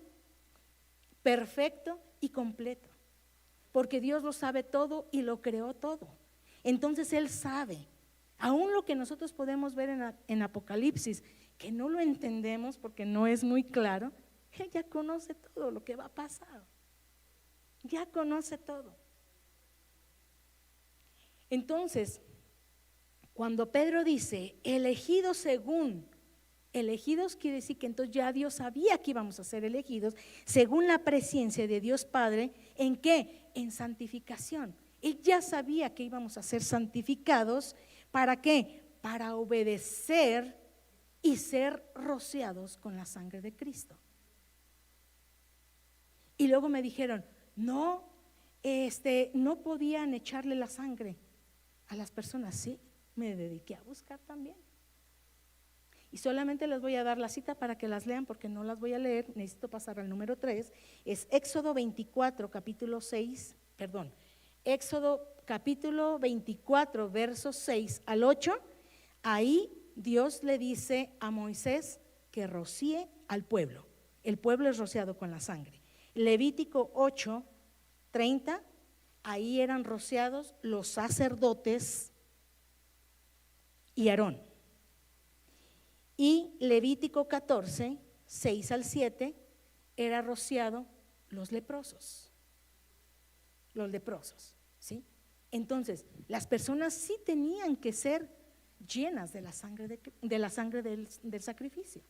perfecto y completo, porque Dios lo sabe todo y lo creó todo. Entonces Él sabe, aún lo que nosotros podemos ver en Apocalipsis, que no lo entendemos porque no es muy claro, Él ya conoce todo lo que va a pasar, ya conoce todo. Entonces, cuando Pedro dice elegidos según, elegidos quiere decir que entonces ya Dios sabía que íbamos a ser elegidos según la presencia de Dios Padre. ¿En qué? En santificación. Él ya sabía que íbamos a ser santificados. ¿Para qué? Para obedecer y ser rociados con la sangre de Cristo. Y luego me dijeron, no, no podían echarle la sangre a las personas. Sí, me dediqué a buscar también. Y solamente les voy a dar la cita para que las lean, porque no las voy a leer, necesito pasar al número 3. Es Éxodo 24, capítulo 6, perdón, Éxodo capítulo 24, versos 6 al 8. Ahí Dios le dice a Moisés que rocíe al pueblo. El pueblo es rociado con la sangre. Levítico 8, 30, ahí eran rociados los sacerdotes y Aarón. Y Levítico 14, 6 al 7, era rociado los leprosos. Los leprosos, ¿sí? Entonces, las personas sí tenían que ser llenas de la sangre, del sacrificio.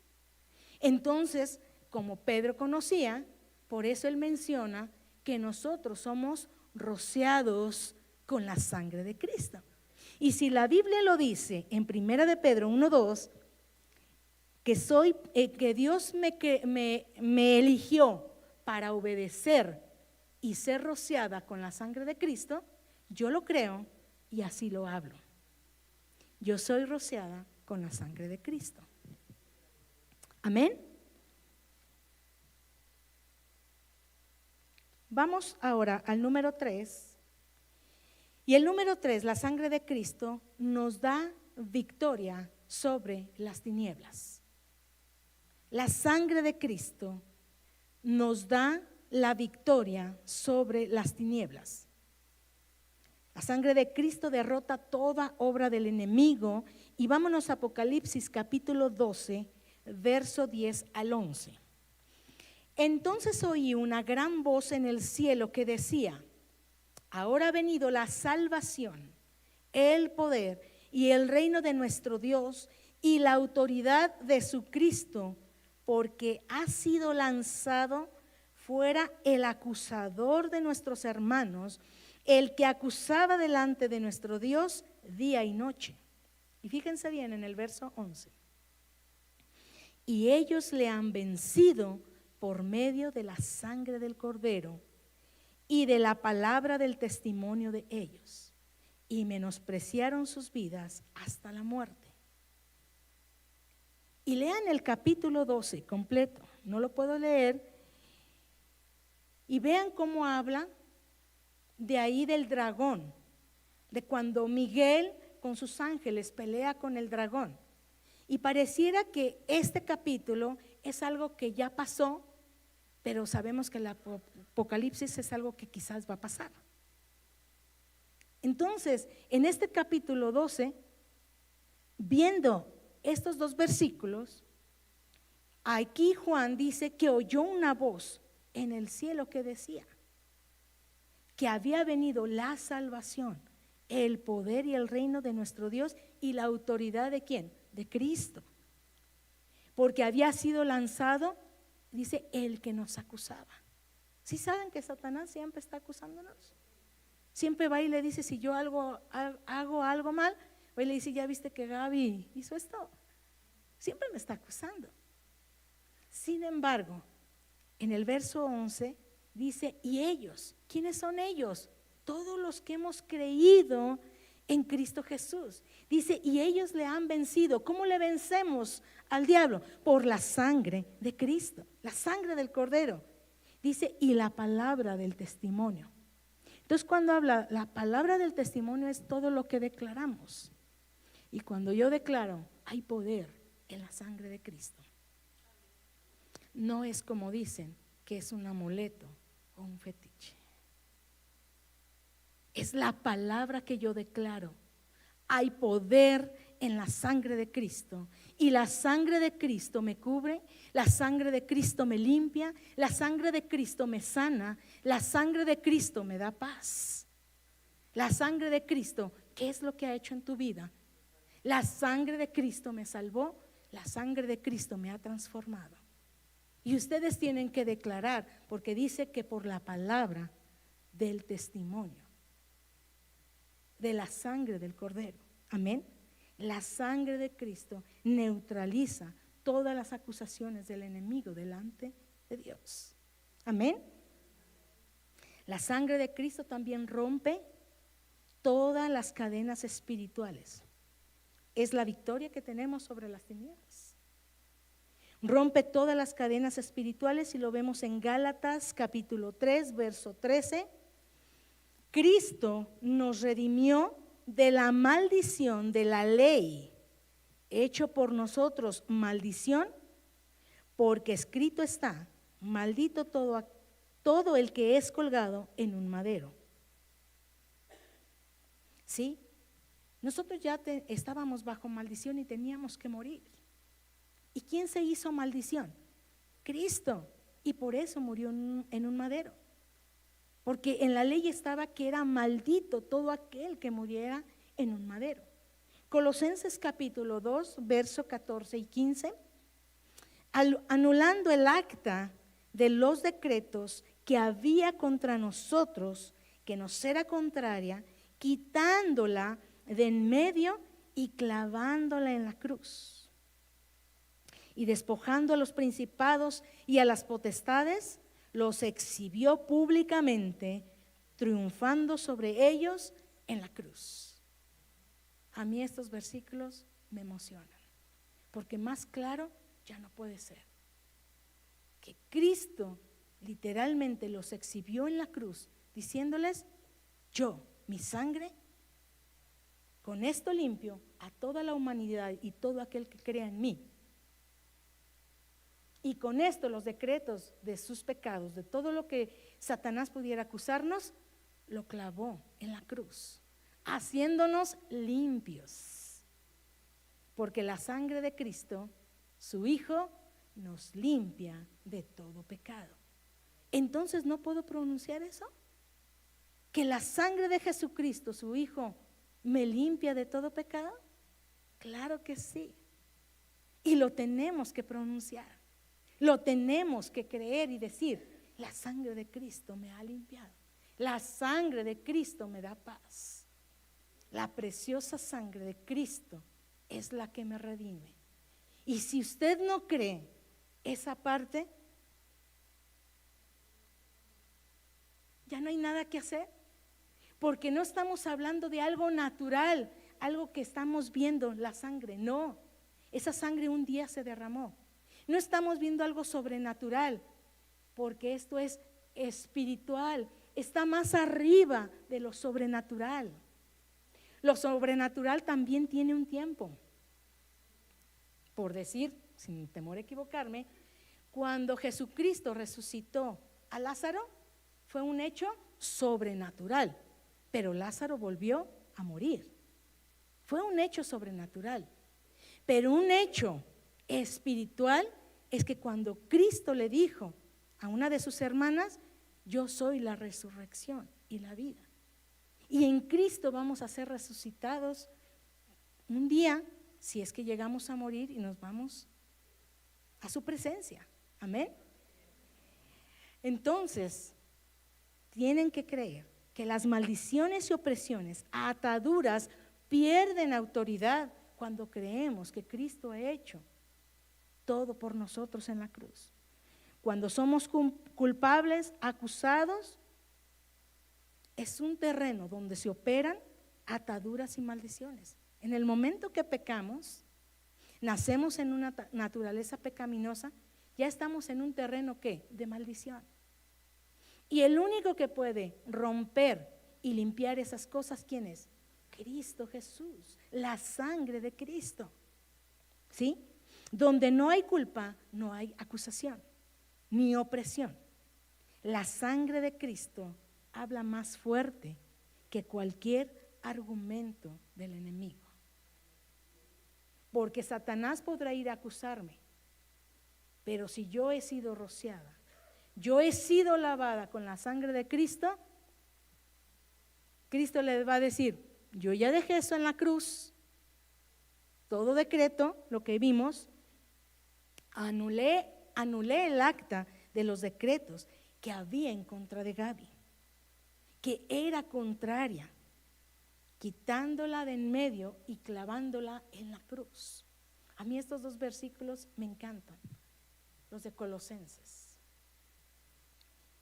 Entonces, como Pedro conocía, por eso él menciona que nosotros somos rociados con la sangre de Cristo. Y si la Biblia lo dice en 1 de Pedro 1:2, que Dios me eligió para obedecer y ser rociada con la sangre de Cristo, yo lo creo y así lo hablo. Yo soy rociada con la sangre de Cristo. Amén. Vamos ahora al número 3. Y el número 3, la sangre de Cristo nos da victoria sobre las tinieblas. La sangre de Cristo nos da la victoria sobre las tinieblas. La sangre de Cristo derrota toda obra del enemigo. Y vámonos a Apocalipsis capítulo 12, verso 10 al 11. Entonces oí una gran voz en el cielo que decía: ahora ha venido la salvación, el poder y el reino de nuestro Dios y la autoridad de su Cristo, porque ha sido lanzado fuera el acusador de nuestros hermanos, el que acusaba delante de nuestro Dios día y noche. Y fíjense bien en el verso 11. Y ellos le han vencido por medio de la sangre del Cordero y de la palabra del testimonio de ellos, y menospreciaron sus vidas hasta la muerte. Y lean el capítulo 12 completo, no lo puedo leer, y vean cómo habla de ahí del dragón, de cuando Miguel con sus ángeles pelea con el dragón. Y pareciera que este capítulo es algo que ya pasó, pero sabemos que el Apocalipsis es algo que quizás va a pasar. Entonces, en este capítulo 12, viendo estos dos versículos, aquí Juan dice que oyó una voz en el cielo que decía que había venido la salvación, el poder y el reino de nuestro Dios y la autoridad de ¿quién? De Cristo. Porque había sido lanzado, dice, el que nos acusaba. ¿Sí saben que Satanás siempre está acusándonos? Siempre va y le dice, si yo hago algo mal, va y le dice, ya viste que Gaby hizo esto. Siempre me está acusando. Sin embargo, en el verso 11 dice, y ellos, ¿quiénes son ellos? Todos los que hemos creído en Cristo Jesús. Dice, y ellos le han vencido. ¿Cómo le vencemos al diablo? Por la sangre de Cristo, la sangre del Cordero. Dice, y la palabra del testimonio. Entonces, cuando habla, la palabra del testimonio es todo lo que declaramos. Y cuando yo declaro, hay poder en la sangre de Cristo. No es como dicen, que es un amuleto o un fetiche. Es la palabra que yo declaro. Hay poder en la sangre de Cristo. Y la sangre de Cristo me cubre, la sangre de Cristo me limpia, la sangre de Cristo me sana, la sangre de Cristo me da paz. La sangre de Cristo, ¿qué es lo que ha hecho en tu vida? La sangre de Cristo me salvó, la sangre de Cristo me ha transformado. Y ustedes tienen que declarar, porque dice que por la palabra del testimonio, de la sangre del Cordero. Amén. La sangre de Cristo neutraliza todas las acusaciones del enemigo delante de Dios. Amén. La sangre de Cristo también rompe todas las cadenas espirituales. Es la victoria que tenemos sobre las tinieblas. Rompe todas las cadenas espirituales y lo vemos en Gálatas capítulo 3, verso 13. Cristo nos redimió de la maldición de la ley, hecho por nosotros maldición, porque escrito está, maldito todo el que es colgado en un madero. ¿Sí? Nosotros ya estábamos bajo maldición y teníamos que morir. ¿Y quién se hizo maldición? Cristo. Y por eso murió en un madero. Porque en la ley estaba que era maldito todo aquel que muriera en un madero. Colosenses capítulo 2, verso 14 y 15. Anulando el acta de los decretos que había contra nosotros, que nos era contraria, quitándola de en medio y clavándola en la cruz. Y despojando a los principados y a las potestades, los exhibió públicamente, triunfando sobre ellos en la cruz. A mí estos versículos me emocionan, porque más claro ya no puede ser. Que Cristo literalmente los exhibió en la cruz, diciéndoles, yo, mi sangre, con esto limpio a toda la humanidad y todo aquel que crea en mí. Y con esto los decretos de sus pecados, de todo lo que Satanás pudiera acusarnos, lo clavó en la cruz, haciéndonos limpios. Porque la sangre de Cristo, su Hijo, nos limpia de todo pecado. Entonces, ¿no puedo pronunciar eso? Que la sangre de Jesucristo, su Hijo, me limpia de todo pecado. Claro que sí. Y lo tenemos que pronunciar. Lo tenemos que creer y decir, la sangre de Cristo me ha limpiado. La sangre de Cristo me da paz. La preciosa sangre de Cristo es la que me redime. Y si usted no cree esa parte, ya no hay nada que hacer. Porque no estamos hablando de algo natural, algo que estamos viendo, la sangre. No, esa sangre un día se derramó. No estamos viendo algo sobrenatural, porque esto es espiritual, está más arriba de lo sobrenatural. Lo sobrenatural también tiene un tiempo. Por decir, sin temor a equivocarme, cuando Jesucristo resucitó a Lázaro, fue un hecho sobrenatural, pero Lázaro volvió a morir. Fue un hecho sobrenatural, pero un hecho espiritual es que cuando Cristo le dijo a una de sus hermanas, yo soy la resurrección y la vida, y en Cristo vamos a ser resucitados un día, si es que llegamos a morir y nos vamos a su presencia. Amén. Entonces, tienen que creer que las maldiciones y opresiones, ataduras, pierden autoridad cuando creemos que Cristo ha hecho todo por nosotros en la cruz. Cuando somos culpables, acusados, es un terreno donde se operan ataduras y maldiciones. En el momento que pecamos, nacemos en una naturaleza pecaminosa, ya estamos en un terreno ¿qué? De maldición. Y el único que puede romper y limpiar esas cosas, ¿quién es? Cristo Jesús, la sangre de Cristo. ¿Sí? Donde no hay culpa, no hay acusación, ni opresión. La sangre de Cristo habla más fuerte que cualquier argumento del enemigo. Porque Satanás podrá ir a acusarme, pero si yo he sido rociada, yo he sido lavada con la sangre de Cristo, Cristo le va a decir, yo ya dejé eso en la cruz, todo decreto, lo que vimos, anulé el acta de los decretos que había en contra de Gaby, que era contraria, quitándola de en medio y clavándola en la cruz. A mí estos dos versículos me encantan, los de Colosenses.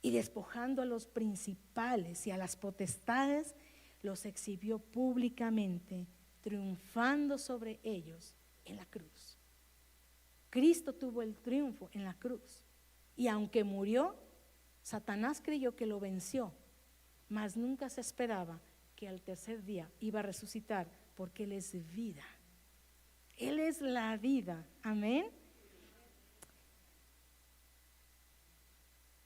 Y despojando a los principales y a las potestades, los exhibió públicamente, triunfando sobre ellos en la cruz. Cristo tuvo el triunfo en la cruz. Y aunque murió, Satanás creyó que lo venció, mas nunca se esperaba que al tercer día iba a resucitar, porque Él es vida. Él es la vida. Amén.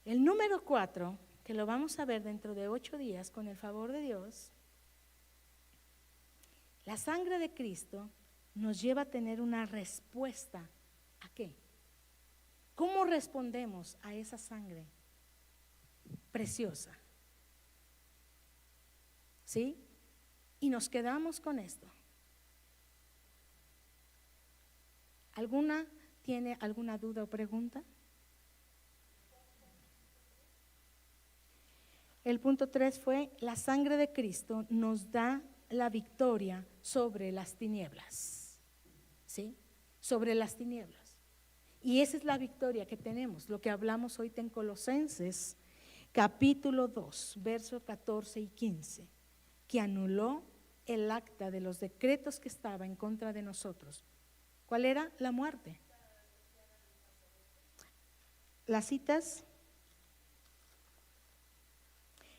El número 4, que lo vamos a ver dentro de 8 días con el favor de Dios, la sangre de Cristo nos lleva a tener una respuesta. ¿A qué? ¿Cómo respondemos a esa sangre preciosa? ¿Sí? Y nos quedamos con esto. ¿Alguna tiene alguna duda o pregunta? El punto 3 fue, la sangre de Cristo nos da la victoria sobre las tinieblas. ¿Sí? Sobre las tinieblas. Y esa es la victoria que tenemos, lo que hablamos hoy en Colosenses, capítulo 2, versos 14 y 15, que anuló el acta de los decretos que estaba en contra de nosotros. ¿Cuál era? La muerte. Las citas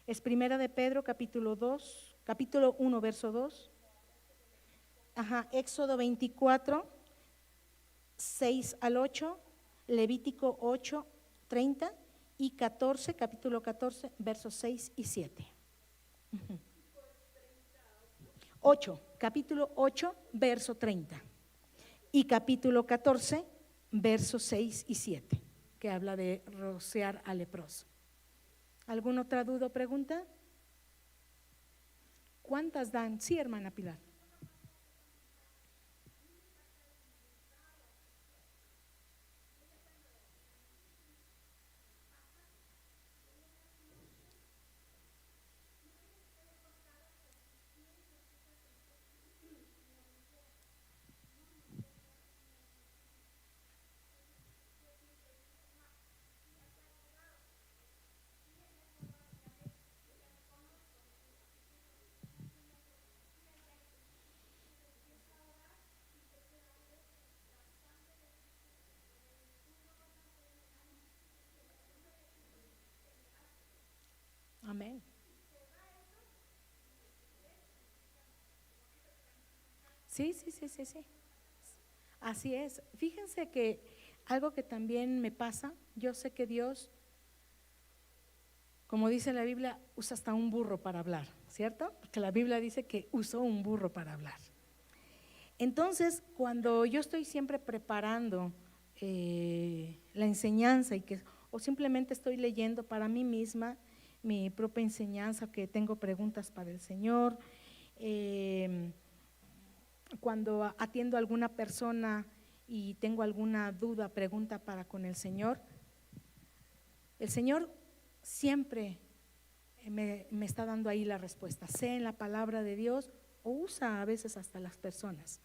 es Primera de Pedro, capítulo 1, verso 2. Éxodo 24, 6 al 8, Levítico 8, 30 y 14, capítulo 14, versos 6 y 7. 8, capítulo 8, verso 30 y capítulo 14, versos 6 y 7, que habla de rociar al leproso. ¿Alguna otra duda o pregunta? ¿Cuántas dan? Sí, hermana Pilar. Amén. Sí. Así es. Fíjense que algo que también me pasa, yo sé que Dios, como dice la Biblia, usa hasta un burro para hablar, ¿cierto? Porque la Biblia dice que usó un burro para hablar. Entonces, cuando yo estoy siempre preparando la enseñanza o simplemente estoy leyendo para mí misma mi propia enseñanza, que tengo preguntas para el Señor, cuando atiendo a alguna persona y tengo alguna duda, pregunta para con el Señor siempre me está dando ahí la respuesta, sea en la palabra de Dios o usa a veces hasta las personas.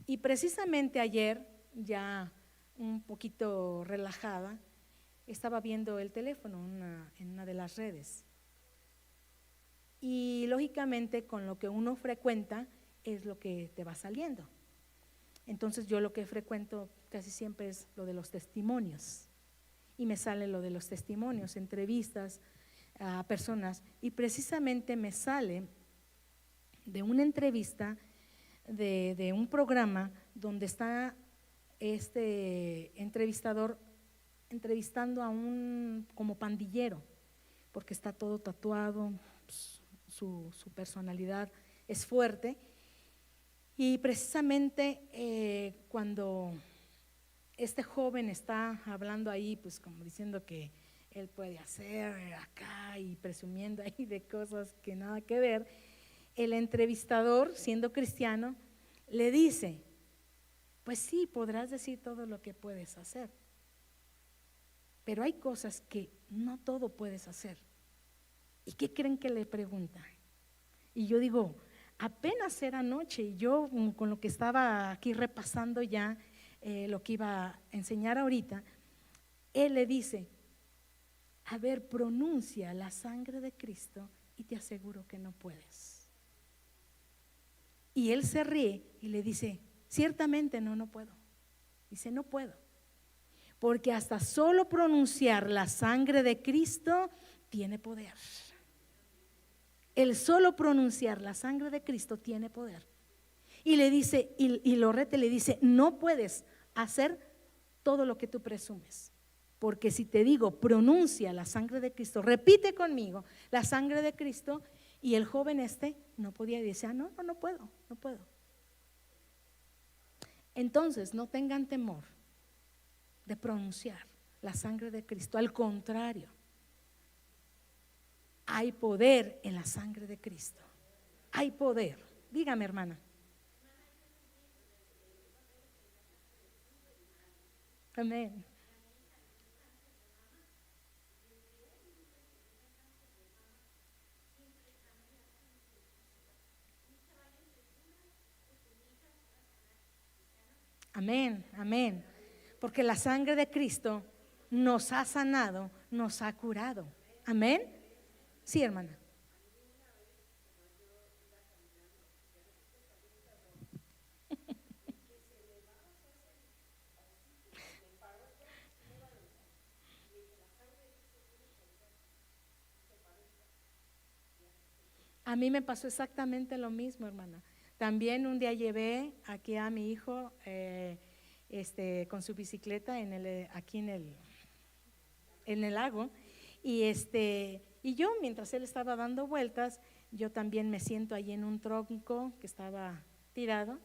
Y precisamente ayer, ya un poquito relajada, estaba viendo el teléfono en una de las redes y lógicamente con lo que uno frecuenta es lo que te va saliendo. Entonces yo lo que frecuento casi siempre es lo de los testimonios, y me sale lo de los testimonios, entrevistas a personas, y precisamente me sale de una entrevista de un programa donde está este entrevistador entrevistando a un como pandillero, porque está todo tatuado, su personalidad es fuerte, y precisamente cuando este joven está hablando ahí, pues como diciendo que él puede hacer acá y presumiendo ahí de cosas que nada que ver, el entrevistador, siendo cristiano, le dice: pues sí, podrás decir todo lo que puedes hacer, pero hay cosas que no todo puedes hacer. ¿Y qué creen que le pregunta? Y yo digo, apenas era noche, y yo con lo que estaba aquí repasando ya lo que iba a enseñar ahorita, él le dice: a ver, pronuncia la sangre de Cristo y te aseguro que no puedes. Y él se ríe y le dice: ciertamente no puedo. Dice: no puedo, porque hasta solo pronunciar la sangre de Cristo tiene poder. El solo pronunciar la sangre de Cristo tiene poder. Y le dice, y lo rete, le dice: no puedes hacer todo lo que tú presumes, porque si te digo pronuncia la sangre de Cristo, repite conmigo la sangre de Cristo. Y el joven no podía, y decía: no puedo. Entonces no tengan temor de pronunciar la sangre de Cristo, al contrario, hay poder en la sangre de Cristo, hay poder. Dígame, hermana. Amén. Amén, amén. Porque la sangre de Cristo nos ha sanado, nos ha curado. Amén. Sí, hermana. A mí me pasó exactamente lo mismo, hermana. También un día llevé aquí a mi hijo con su bicicleta aquí en el lago, y yo, mientras él estaba dando vueltas, yo también me siento ahí en un tronco que estaba tirado,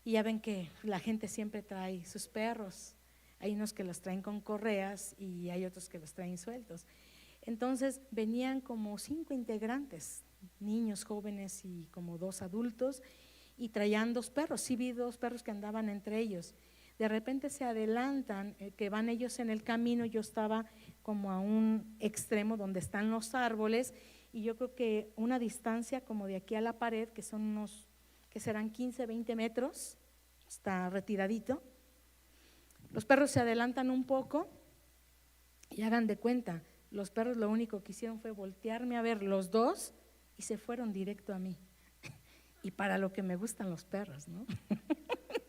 y ya ven que la gente siempre trae sus perros. Hay unos que los traen con correas y hay otros que los traen sueltos. Entonces venían como 5 integrantes, niños, jóvenes y como 2 adultos, y traían 2 perros. Sí vi 2 perros que andaban entre ellos. De repente se adelantan, que van ellos en el camino. Yo estaba como a un extremo donde están los árboles, y yo creo que una distancia como de aquí a la pared, que son unos, que serán 15, 20 metros, está retiradito. Los perros se adelantan un poco y hagan de cuenta, los perros lo único que hicieron fue voltearme a ver los 2 y se fueron directo a mí. Y para lo que me gustan los perros, ¿no?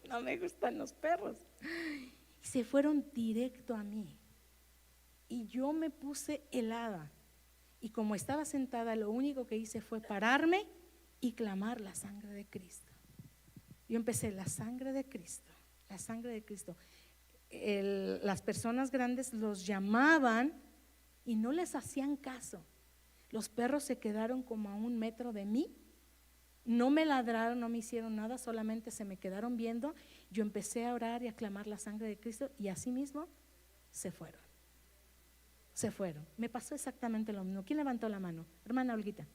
No me gustan los perros. Y se fueron directo a mí. Y yo me puse helada. Y como estaba sentada, lo único que hice fue pararme y clamar la sangre de Cristo. Yo empecé: la sangre de Cristo, la sangre de Cristo. Las personas grandes los llamaban y no les hacían caso. Los perros se quedaron como a 1 metro de mí. No me ladraron, no me hicieron nada, solamente se me quedaron viendo. Yo empecé a orar y a clamar la sangre de Cristo, y así mismo se fueron. Se fueron. Me pasó exactamente lo mismo. ¿Quién levantó la mano? Hermana Olguita.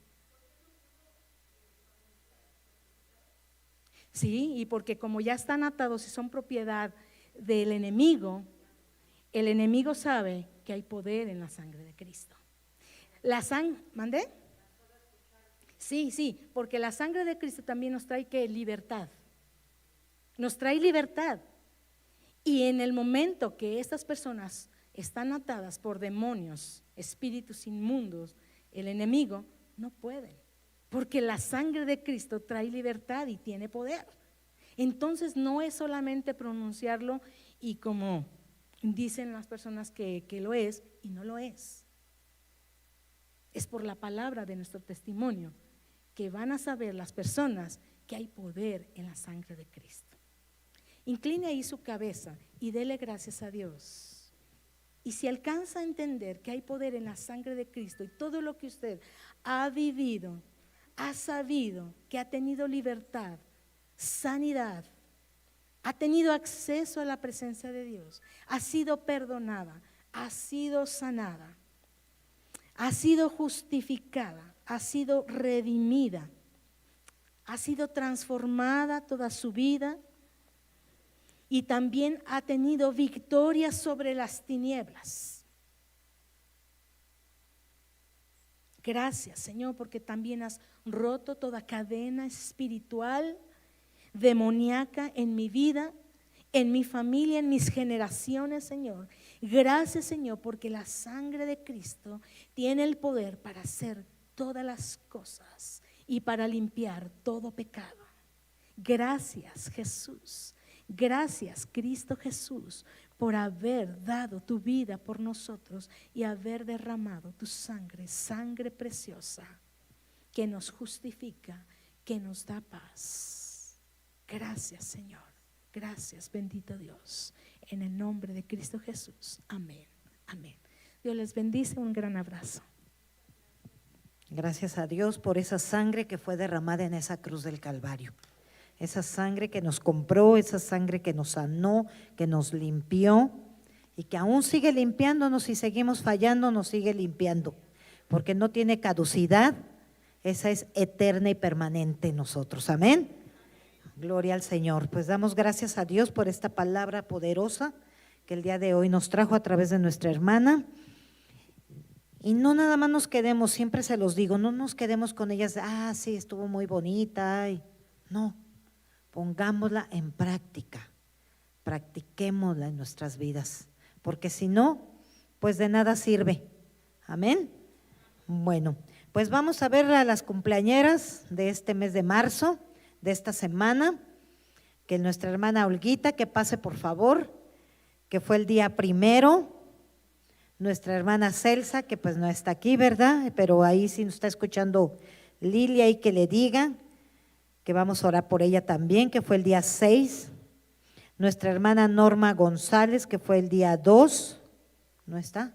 Sí, y porque como ya están atados y son propiedad del enemigo, el enemigo sabe que hay poder en la sangre de Cristo. La sangre, ¿mandé? Sí, porque la sangre de Cristo también nos trae ¿qué? Libertad. Nos trae libertad. Y en el momento que estas personas están atadas por demonios, espíritus inmundos, el enemigo, no pueden. porque la sangre de Cristo trae libertad y tiene poder. Entonces no es solamente pronunciarlo y como dicen las personas que lo es y no lo es. Es por la palabra de nuestro testimonio que van a saber las personas que hay poder en la sangre de Cristo. Incline ahí su cabeza y dele gracias a Dios. Y si alcanza a entender que hay poder en la sangre de Cristo y todo lo que usted ha vivido, ha sabido que ha tenido libertad, sanidad, ha tenido acceso a la presencia de Dios, ha sido perdonada, ha sido sanada, ha sido justificada, ha sido redimida, ha sido transformada toda su vida y también ha tenido victoria sobre las tinieblas. Gracias, Señor, porque también has roto toda cadena espiritual, demoníaca en mi vida, en mi familia, en mis generaciones, Señor. Gracias, Señor, porque la sangre de Cristo tiene el poder para hacer todas las cosas y para limpiar todo pecado. Gracias, Jesús. Gracias, Cristo Jesús, por haber dado tu vida por nosotros y haber derramado tu sangre, sangre preciosa, que nos justifica, que nos da paz. Gracias, Señor. Gracias, bendito Dios. En el nombre de Cristo Jesús. Amén. Amén. Dios les bendice. Un gran abrazo. Gracias a Dios por esa sangre que fue derramada en esa cruz del Calvario. Esa sangre que nos compró, esa sangre que nos sanó, que nos limpió y que aún sigue limpiándonos. Si seguimos fallando, nos sigue limpiando, porque no tiene caducidad. Esa es eterna y permanente en nosotros. Amén. Gloria al Señor. Pues damos gracias a Dios por esta palabra poderosa que el día de hoy nos trajo a través de nuestra hermana. Y no nada más nos quedemos, siempre se los digo, no nos quedemos con ellas, sí, estuvo muy bonita. No, pongámosla en práctica, practiquémosla en nuestras vidas, porque si no, pues de nada sirve. Amén. Bueno, pues vamos a ver a las cumpleañeras de este mes de marzo, de esta semana, que nuestra hermana Olguita, que pase por favor, que fue el día 1. Nuestra hermana Celsa, que pues no está aquí, ¿verdad? Pero ahí sí nos está escuchando Lilia y que le diga que vamos a orar por ella también, que fue el día 6. Nuestra hermana Norma González, que fue el día 2, ¿no está?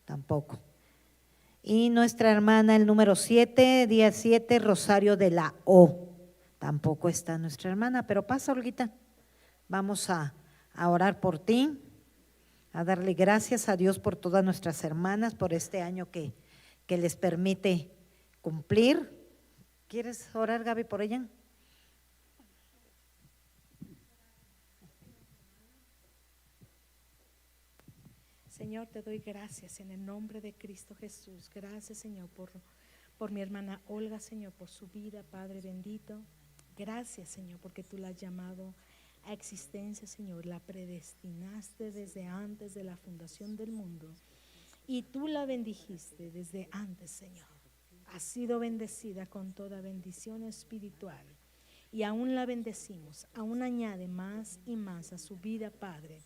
Tampoco. Y nuestra hermana, el número 7, día 7, Rosario de la O. Tampoco está nuestra hermana, pero pasa, Olguita. Vamos a orar por ti, a darle gracias a Dios por todas nuestras hermanas, por este año que les permite cumplir. ¿Quieres orar, Gaby, por ella? Señor, te doy gracias en el nombre de Cristo Jesús. Gracias, Señor, por mi hermana Olga, Señor, por su vida, Padre bendito. Gracias, Señor, porque tú la has llamado a existencia, Señor. La predestinaste desde antes de la fundación del mundo y tú la bendijiste desde antes, Señor. Ha sido bendecida con toda bendición espiritual y aún la bendecimos, aún añade más y más a su vida, Padre,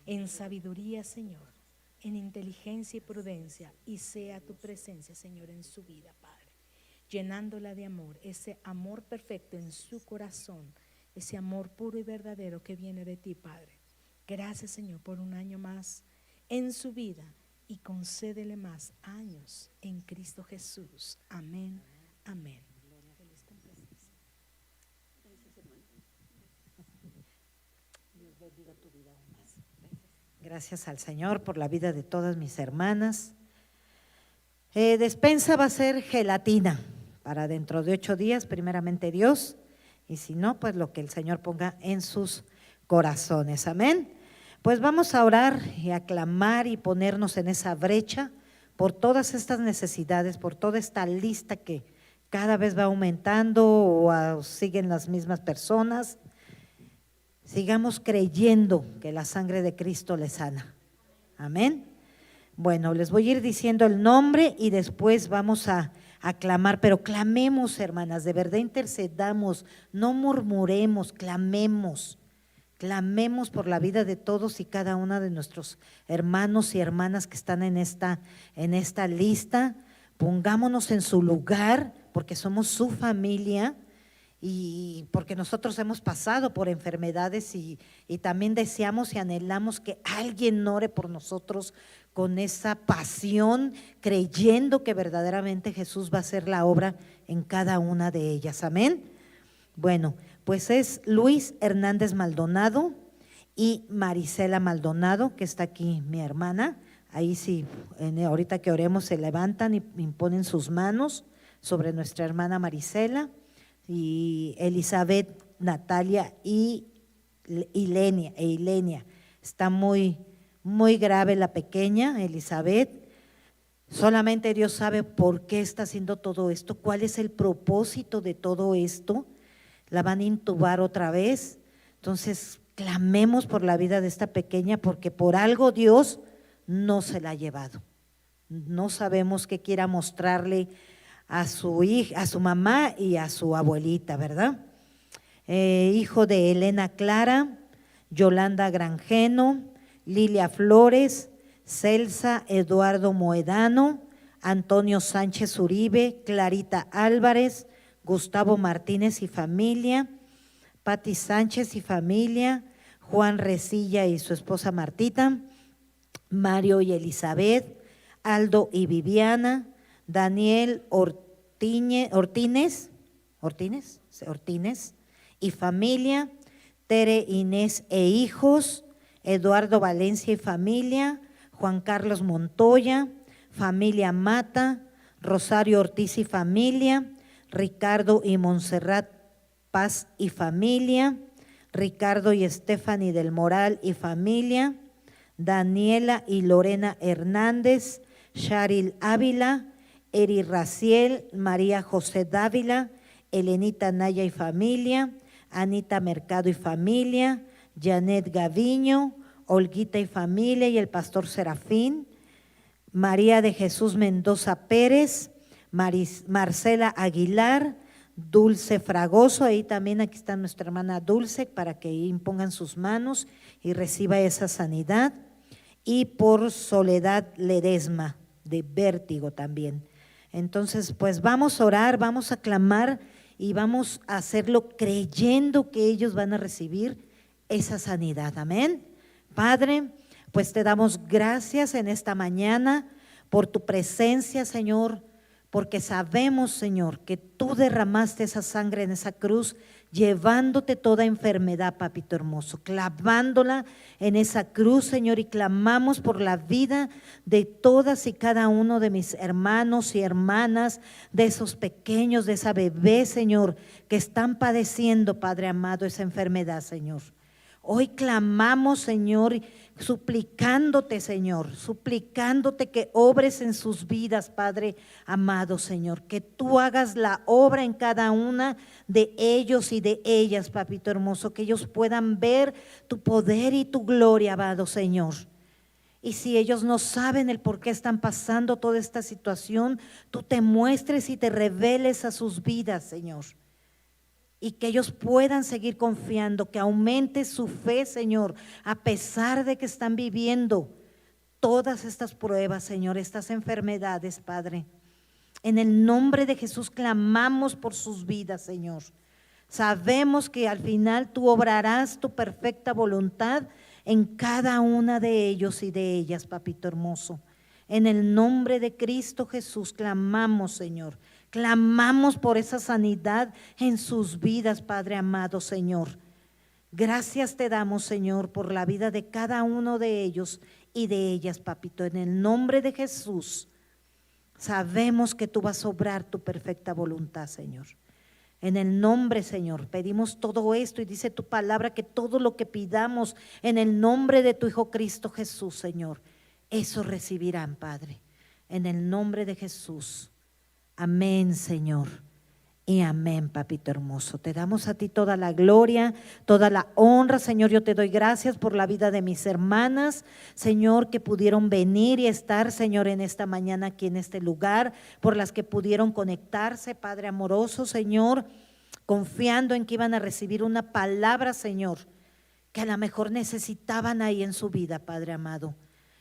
en sabiduría, Señor, en inteligencia y prudencia, y sea tu presencia, Señor, en su vida, Padre, llenándola de amor, ese amor perfecto en su corazón, ese amor puro y verdadero que viene de ti, Padre. Gracias, Señor, por un año más en su vida y concédele más años en Cristo Jesús. Amén, amén. Gracias al Señor por la vida de todas mis hermanas. Despensa va a ser gelatina para dentro de 8 días, primeramente Dios, y si no, pues lo que el Señor ponga en sus corazones. Amén. Pues vamos a orar y a clamar y ponernos en esa brecha por todas estas necesidades, por toda esta lista que cada vez va aumentando o siguen las mismas personas. Sigamos creyendo que la sangre de Cristo les sana. Amén. Bueno, les voy a ir diciendo el nombre y después vamos a a clamar, pero clamemos, hermanas, de verdad intercedamos, no murmuremos, clamemos. Clamemos por la vida de todos y cada una de nuestros hermanos y hermanas que están en esta lista. Pongámonos en su lugar, porque somos su familia y porque nosotros hemos pasado por enfermedades y también deseamos y anhelamos que alguien ore por nosotros con esa pasión, creyendo que verdaderamente Jesús va a hacer la obra en cada una de ellas. Amén. Bueno, pues es Luis Hernández Maldonado y Marisela Maldonado, que está aquí mi hermana. Ahí sí, ahorita que oremos se levantan y imponen sus manos sobre nuestra hermana Marisela, y Elizabeth, Natalia y Ilenia. Está muy grave la pequeña Elizabeth. Solamente Dios sabe por qué está haciendo todo esto, cuál es el propósito de todo esto. La van a intubar otra vez. Entonces clamemos por la vida de esta pequeña, porque por algo Dios no se la ha llevado. No sabemos qué quiera mostrarle a su hija, a su mamá y a su abuelita, ¿verdad? Hijo de Elena Clara, Yolanda Granjeno, Lilia Flores, Celsa Eduardo Moedano, Antonio Sánchez Uribe, Clarita Álvarez, Gustavo Martínez y familia, Pati Sánchez y familia, Juan Resilla y su esposa Martita, Mario y Elizabeth, Aldo y Viviana, Daniel Ortínez y familia, Tere Inés e hijos, Eduardo Valencia y familia, Juan Carlos Montoya, familia Mata, Rosario Ortiz y familia, Ricardo y Montserrat Paz y familia, Ricardo y Stephanie del Moral y familia, Daniela y Lorena Hernández, Sharil Ávila, Eri Raciel, María José Dávila, Elenita Naya y familia, Anita Mercado y familia, Janet Gaviño, Olguita y familia y el pastor Serafín, María de Jesús Mendoza Pérez, Marcela Aguilar, Dulce Fragoso, ahí también aquí está nuestra hermana Dulce para que impongan sus manos y reciba esa sanidad, y por Soledad Ledesma de vértigo también. Entonces pues vamos a orar, vamos a clamar y vamos a hacerlo creyendo que ellos van a recibir esa sanidad. Amén. Padre, pues te damos gracias en esta mañana por tu presencia, Señor, porque sabemos, Señor, que tú derramaste esa sangre en esa cruz, llevándote toda enfermedad, papito hermoso, clavándola en esa cruz, Señor, y clamamos por la vida de todas y cada uno de mis hermanos y hermanas, de esos pequeños, de esa bebé, Señor, que están padeciendo, Padre amado, esa enfermedad, Señor. Hoy clamamos, Señor, suplicándote, Señor, suplicándote que obres en sus vidas, Padre amado, Señor, que tú hagas la obra en cada una de ellos y de ellas, papito hermoso, que ellos puedan ver tu poder y tu gloria, amado Señor. Y si ellos no saben el por qué están pasando toda esta situación, tú te muestres y te reveles a sus vidas, Señor. Y que ellos puedan seguir confiando, que aumente su fe, Señor, a pesar de que están viviendo todas estas pruebas, Señor, estas enfermedades, Padre. En el nombre de Jesús clamamos por sus vidas, Señor. Sabemos que al final tú obrarás tu perfecta voluntad en cada una de ellos y de ellas, papito hermoso. En el nombre de Cristo Jesús clamamos, Señor. Clamamos por esa sanidad en sus vidas, Padre amado, Señor. Gracias te damos, Señor, por la vida de cada uno de ellos y de ellas, papito. En el nombre de Jesús, sabemos que tú vas a obrar tu perfecta voluntad, Señor. En el nombre, Señor, pedimos todo esto y dice tu palabra que todo lo que pidamos en el nombre de tu Hijo Cristo Jesús, Señor, eso recibirán, Padre. En el nombre de Jesús. Amén, Señor, y amén, papito hermoso. Te damos a ti toda la gloria, toda la honra, Señor. Yo te doy gracias por la vida de mis hermanas, Señor, que pudieron venir y estar, Señor, en esta mañana aquí en este lugar, por las que pudieron conectarse, Padre amoroso, Señor, confiando en que iban a recibir una palabra, Señor, que a lo mejor necesitaban ahí en su vida, Padre amado.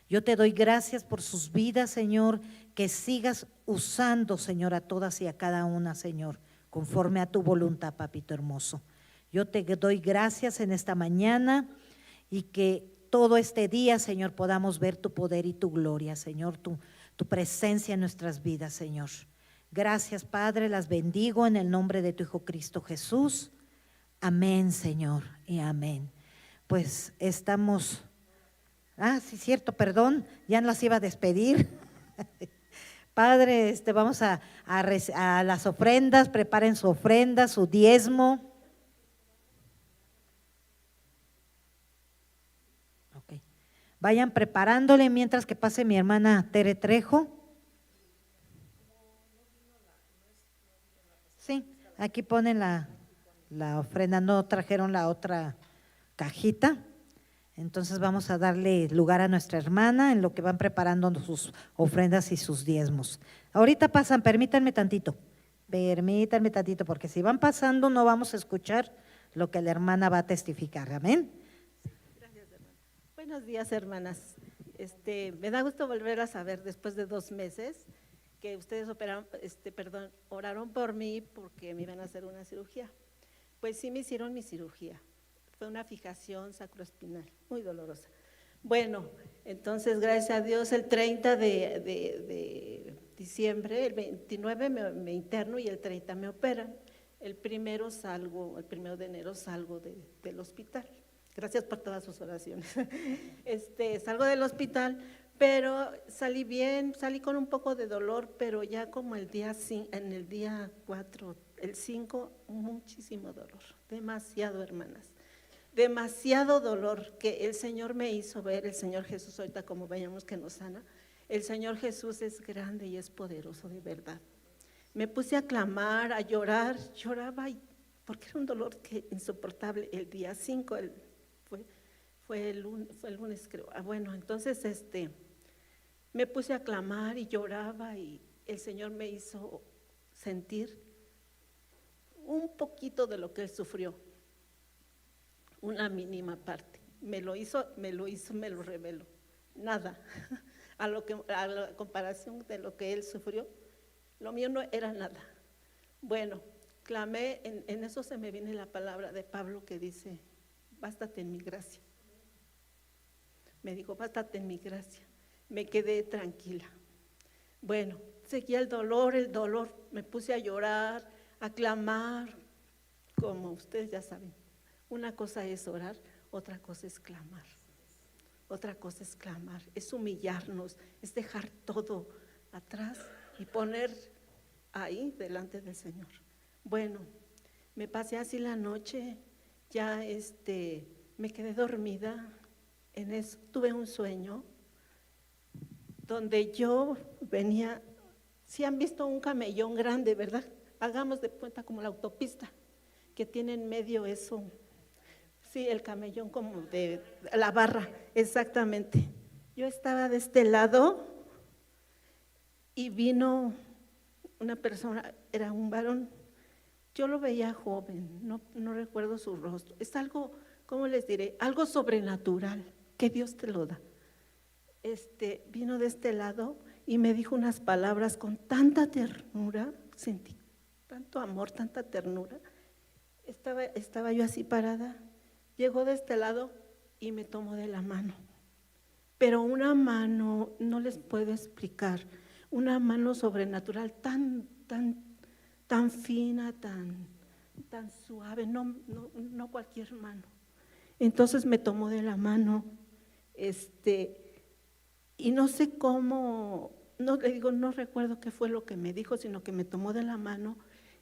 Yo te doy gracias por sus vidas, Señor, que sigas usando, Señor, a todas y a cada una, Señor, conforme a tu voluntad, papito hermoso. Yo te doy gracias en esta mañana y que todo este día, Señor, podamos ver tu poder y tu gloria, Señor, tu presencia en nuestras vidas, Señor. Gracias, Padre, las bendigo en el nombre de tu Hijo Cristo Jesús. Amén, Señor, y amén. Pues estamos, sí, cierto, perdón, ya las iba a despedir. Padre, vamos a las ofrendas, preparen su ofrenda, su diezmo. Okay. Vayan preparándole mientras que pase mi hermana Tere Trejo. Sí, aquí ponen la ofrenda, no trajeron la otra cajita. Entonces vamos a darle lugar a nuestra hermana en lo que van preparando sus ofrendas y sus diezmos. Ahorita pasan, permítanme tantito, porque si van pasando no vamos a escuchar lo que la hermana va a testificar. Amén. Gracias, hermana. Buenos días, hermanas. Me da gusto volver a saber después de 2 meses que ustedes oraron por mí porque me iban a hacer una cirugía. Pues sí me hicieron mi cirugía. Fue una fijación sacroespinal, muy dolorosa. Bueno, entonces gracias a Dios el 30 de diciembre, el 29 me interno y el 30 me operan. El 1 de enero salgo del hospital. Gracias por todas sus oraciones. Salgo del hospital, pero salí bien, salí con un poco de dolor, pero ya como en el día 4, el 5, muchísimo dolor, demasiado, hermanas. Demasiado dolor que el Señor me hizo ver, el Señor Jesús, ahorita como veíamos que nos sana, el Señor Jesús es grande y es poderoso de verdad. Me puse a clamar, a llorar, lloraba porque era un dolor insoportable. El día 5, fue el lunes creo. Bueno, entonces me puse a clamar y lloraba y el Señor me hizo sentir un poquito de lo que Él sufrió. Una mínima parte, me lo reveló, nada, a la comparación de lo que él sufrió, lo mío no era nada. Bueno, clamé, en eso se me viene la palabra de Pablo que dice, bástate en mi gracia. Me dijo, bástate en mi gracia, me quedé tranquila. Bueno, seguía el dolor, me puse a llorar, a clamar, como ustedes ya saben. Una cosa es orar, otra cosa es clamar. Otra cosa es clamar, es humillarnos, es dejar todo atrás y poner ahí delante del Señor. Bueno, me pasé así la noche, ya me quedé dormida, en eso tuve un sueño donde yo venía, si han visto un camellón grande, ¿verdad? Hagamos de cuenta como la autopista, que tiene en medio eso. Sí, el camellón como de la barra, exactamente. Yo estaba de este lado y vino una persona, era un varón, yo lo veía joven, no recuerdo su rostro. Es algo, ¿cómo les diré? Algo sobrenatural, que Dios te lo da. Vino de este lado y me dijo unas palabras con tanta ternura, sentí tanto amor, tanta ternura. Estaba yo así parada. Llegó de este lado y me tomó de la mano, pero una mano, no les puedo explicar, una mano sobrenatural tan fina, tan suave, no cualquier mano. Entonces me tomó de la mano, y no sé cómo, no le digo, no recuerdo qué fue lo que me dijo, sino que me tomó de la mano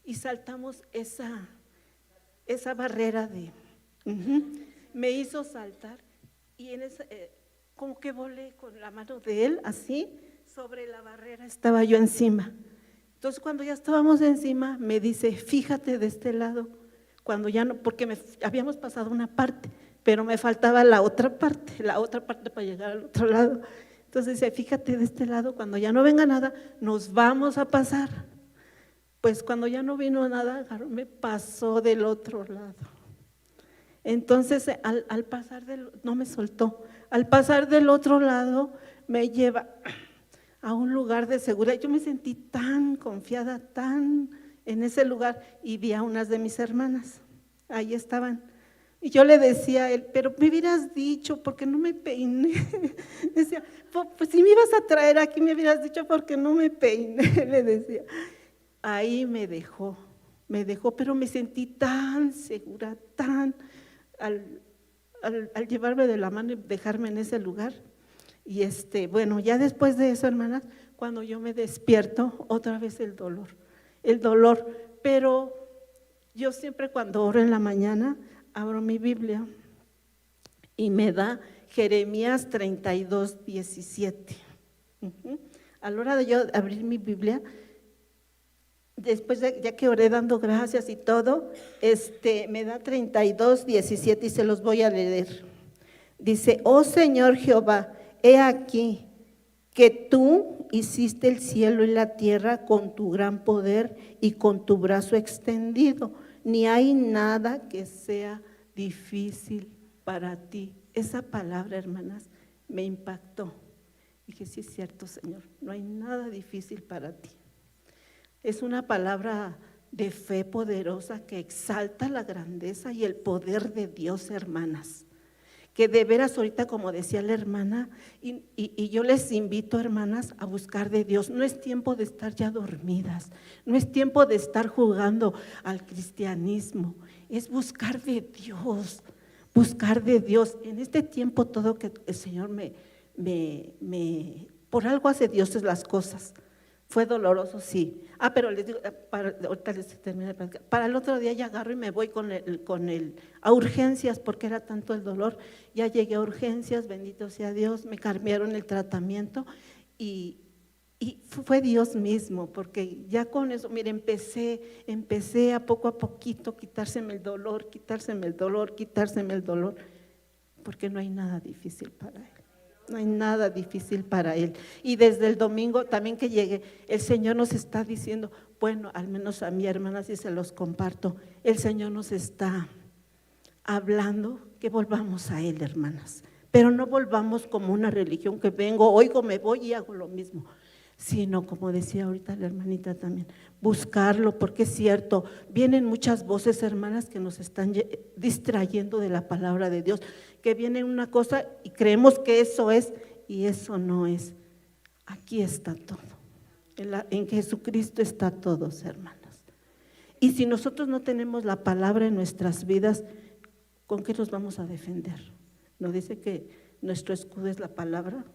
y saltamos esa barrera me hizo saltar y como que volé con la mano de él así, sobre la barrera estaba yo encima. Entonces cuando ya estábamos encima, me dice, fíjate de este lado, cuando ya no, porque habíamos pasado una parte, pero me faltaba la otra parte para llegar al otro lado. Entonces dice, fíjate de este lado, cuando ya no venga nada, nos vamos a pasar. Pues cuando ya no vino nada, me pasó del otro lado. Entonces al pasar no me soltó, al pasar del otro lado me lleva a un lugar de seguridad. Yo me sentí tan confiada, tan en ese lugar, y vi a unas de mis hermanas, ahí estaban. Y yo le decía a él, pero me hubieras dicho, ¿por qué no me peiné? Decía, pues si me ibas a traer aquí, me hubieras dicho, ¿por qué no me peiné? Le decía. Ahí me dejó, pero me sentí tan segura, tan al llevarme de la mano y dejarme en ese lugar. Y bueno, ya después de eso, hermanas, cuando yo me despierto, otra vez el dolor, pero yo siempre cuando oro en la mañana, abro mi Biblia y me da Jeremías 32, 17. A la hora de yo abrir mi Biblia, después ya que oré dando gracias y todo, me da 32, 17 y se los voy a leer. Dice, oh Señor Jehová, he aquí que tú hiciste el cielo y la tierra con tu gran poder y con tu brazo extendido, ni hay nada que sea difícil para ti. Esa palabra, hermanas, me impactó. Dije, sí es cierto, Señor, no hay nada difícil para ti. Es una palabra de fe poderosa que exalta la grandeza y el poder de Dios, hermanas. Que de veras ahorita, como decía la hermana, y yo les invito, hermanas, a buscar de Dios. No es tiempo de estar ya dormidas, no es tiempo de estar jugando al cristianismo, es buscar de Dios, buscar de Dios. En este tiempo todo que el Señor por algo hace Dios las cosas. Fue doloroso, sí. Pero les digo, ahorita les termino de platicar. Para el otro día ya agarro y me voy a urgencias, porque era tanto el dolor. Ya llegué a urgencias, bendito sea Dios, me cambiaron el tratamiento y fue Dios mismo, porque ya con eso, mire, empecé a poco a poquito quitárseme el dolor, porque no hay nada difícil para Él. No hay nada difícil para Él. Y desde el domingo también que llegué, el Señor nos está diciendo, bueno, al menos a mi hermana sí se los comparto, el Señor nos está hablando que volvamos a Él, hermanas, pero no volvamos como una religión que vengo, oigo, me voy y hago lo mismo, sino como decía ahorita la hermanita también, buscarlo, porque es cierto, vienen muchas voces, hermanas, que nos están distrayendo de la palabra de Dios, que viene una cosa y creemos que eso es, y eso no es. Aquí está todo, en Jesucristo está todo, hermanas. Y si nosotros no tenemos la palabra en nuestras vidas, ¿con qué nos vamos a defender? ¿No dice que nuestro escudo es la palabra?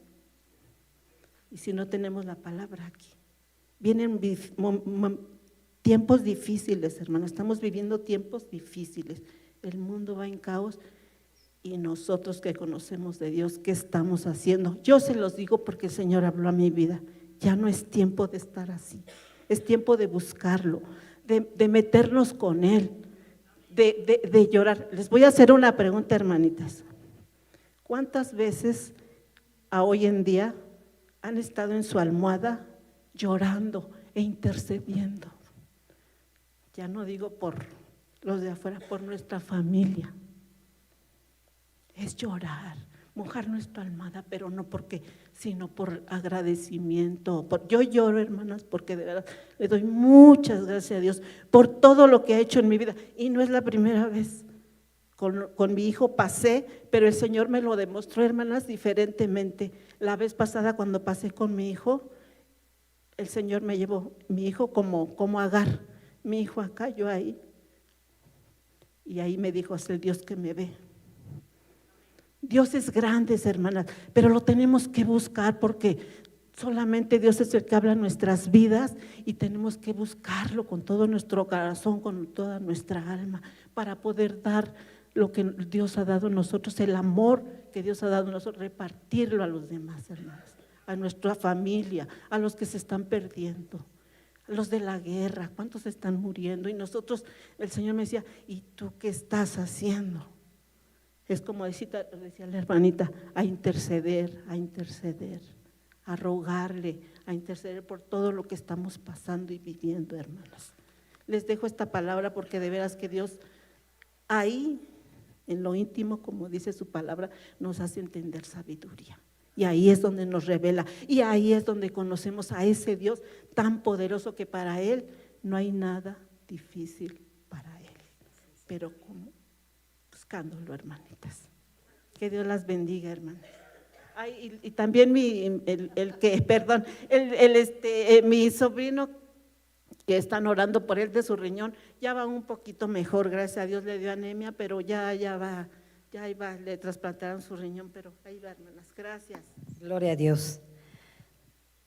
Y si no tenemos la palabra aquí, vienen tiempos difíciles, hermanas, estamos viviendo tiempos difíciles, el mundo va en caos. Y nosotros que conocemos de Dios, ¿qué estamos haciendo? Yo se los digo porque el Señor habló a mi vida. Ya no es tiempo de estar así, es tiempo de buscarlo, de meternos con Él, de llorar. Les voy a hacer una pregunta, hermanitas. ¿Cuántas veces hoy en día han estado en su almohada llorando e intercediendo? Ya no digo por los de afuera, por nuestra familia. Es llorar, mojar nuestra almohada, pero no porque, sino por agradecimiento. Yo lloro, hermanas, porque de verdad le doy muchas gracias a Dios por todo lo que ha hecho en mi vida. Y no es la primera vez. Con mi hijo pasé, pero el Señor me lo demostró, hermanas, diferentemente. La vez pasada cuando pasé con mi hijo, el Señor me llevó, mi hijo como Agar, mi hijo acá, yo ahí. Y ahí me dijo, es el Dios que me ve. Dios es grande, hermanas, pero lo tenemos que buscar porque solamente Dios es el que habla en nuestras vidas y tenemos que buscarlo con todo nuestro corazón, con toda nuestra alma, para poder dar lo que Dios ha dado a nosotros, el amor que Dios ha dado a nosotros, repartirlo a los demás, hermanas, a nuestra familia, a los que se están perdiendo. los de la guerra, ¿cuántos están muriendo? Y nosotros, el Señor me decía, ¿y tú qué estás haciendo? Es como decía la hermanita, a interceder, a rogarle, a interceder por todo lo que estamos pasando y viviendo, hermanos. Les dejo esta palabra porque de veras que Dios ahí, en lo íntimo, como dice su palabra, nos hace entender sabiduría. Y ahí es donde nos revela, y ahí es donde conocemos a ese Dios tan poderoso que para Él no hay nada difícil para Él. Pero como buscándolo, hermanitas. Que Dios las bendiga, hermanas. Ay, y también mi sobrino, que están orando por él de su riñón, ya va un poquito mejor, gracias a Dios, le dio anemia, pero ya va, le trasplantaron su riñón, pero ahí va, hermanas, gracias. Gloria a Dios.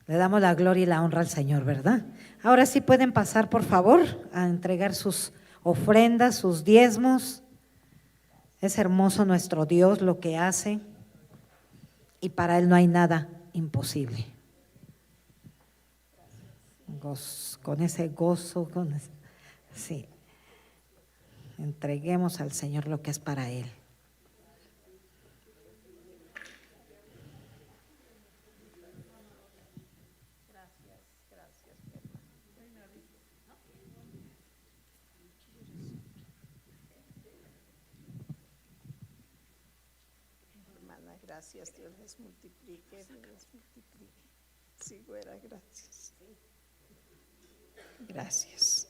Le damos la gloria y la honra al Señor, ¿verdad? Ahora sí pueden pasar, por favor, a entregar sus ofrendas, sus diezmos. Es hermoso nuestro Dios lo que hace y para Él no hay nada imposible. Con ese gozo, sí, entreguemos al Señor lo que es para Él. Hermana, gracias, Dios les multiplique, Dios les multiplique. Sí, güera, gracias. Gracias.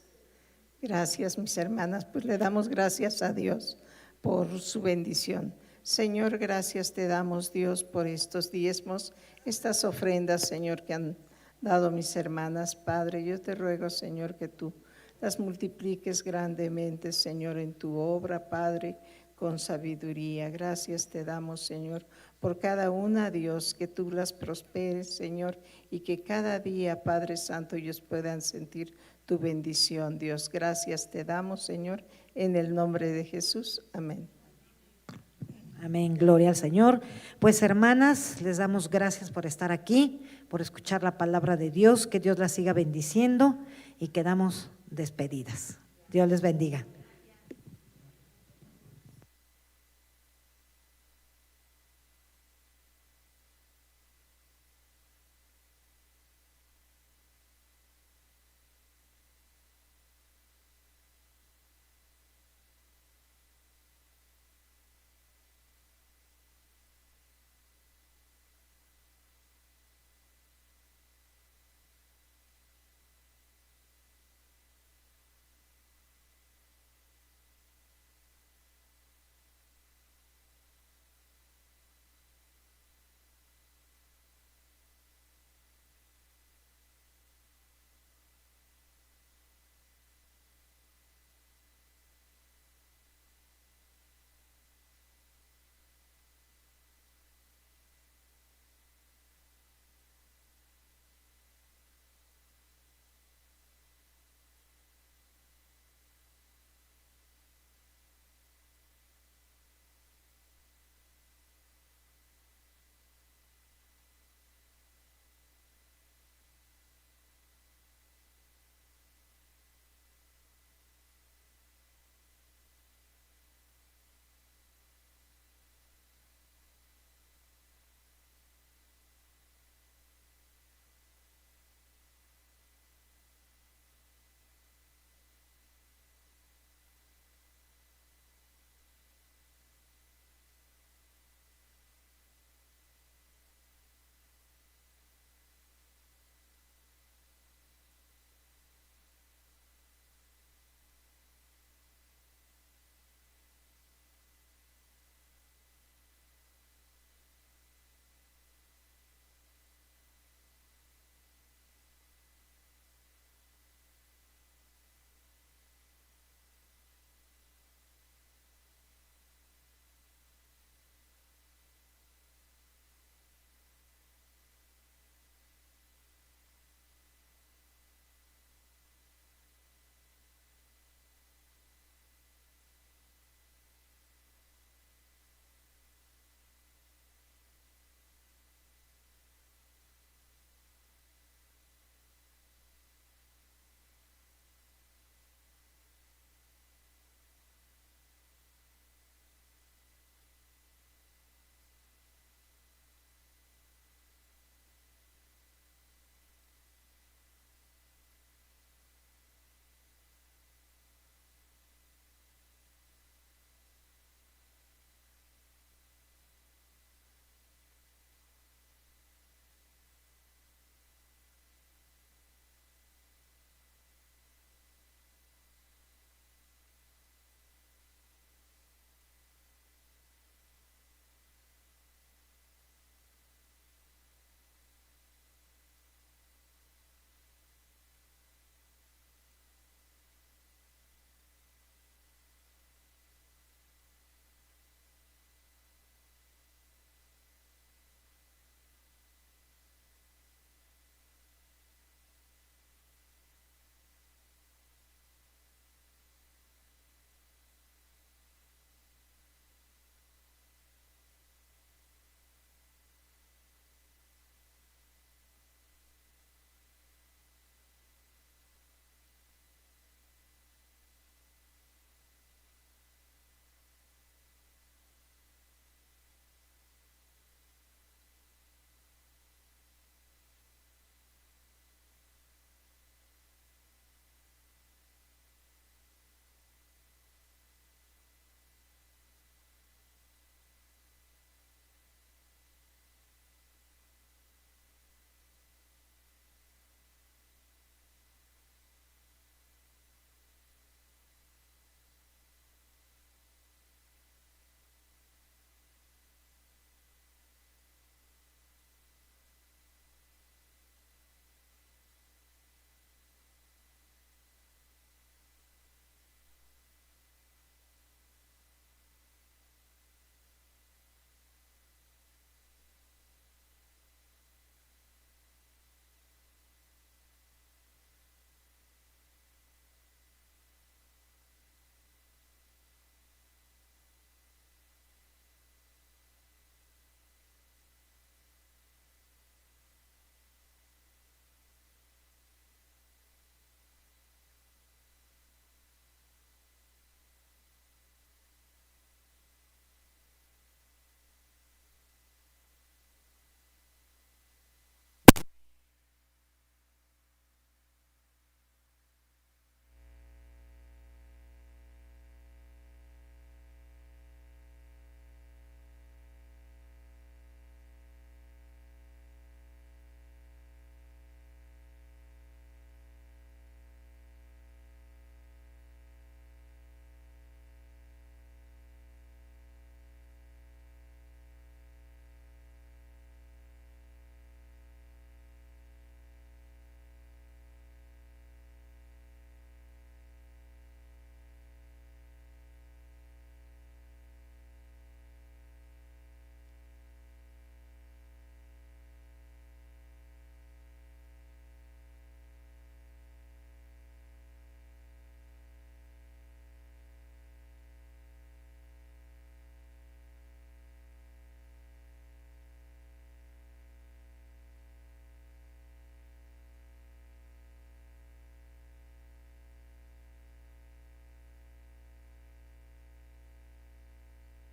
Gracias, mis hermanas, pues le damos gracias a Dios por su bendición. Señor, gracias te damos, Dios, por estos diezmos, estas ofrendas, Señor, que han dado mis hermanas. Padre, yo te ruego, Señor, que tú las multipliques grandemente, Señor, en tu obra, Padre, con sabiduría. Gracias te damos, Señor, por cada una, Dios, que tú las prosperes, Señor, y que cada día, Padre Santo, ellos puedan sentir tu bendición, Dios. Gracias te damos, Señor, en el nombre de Jesús. Amén. Amén, gloria al Señor. Pues hermanas, les damos gracias por estar aquí, por escuchar la palabra de Dios, que Dios las siga bendiciendo y quedamos despedidas. Dios les bendiga.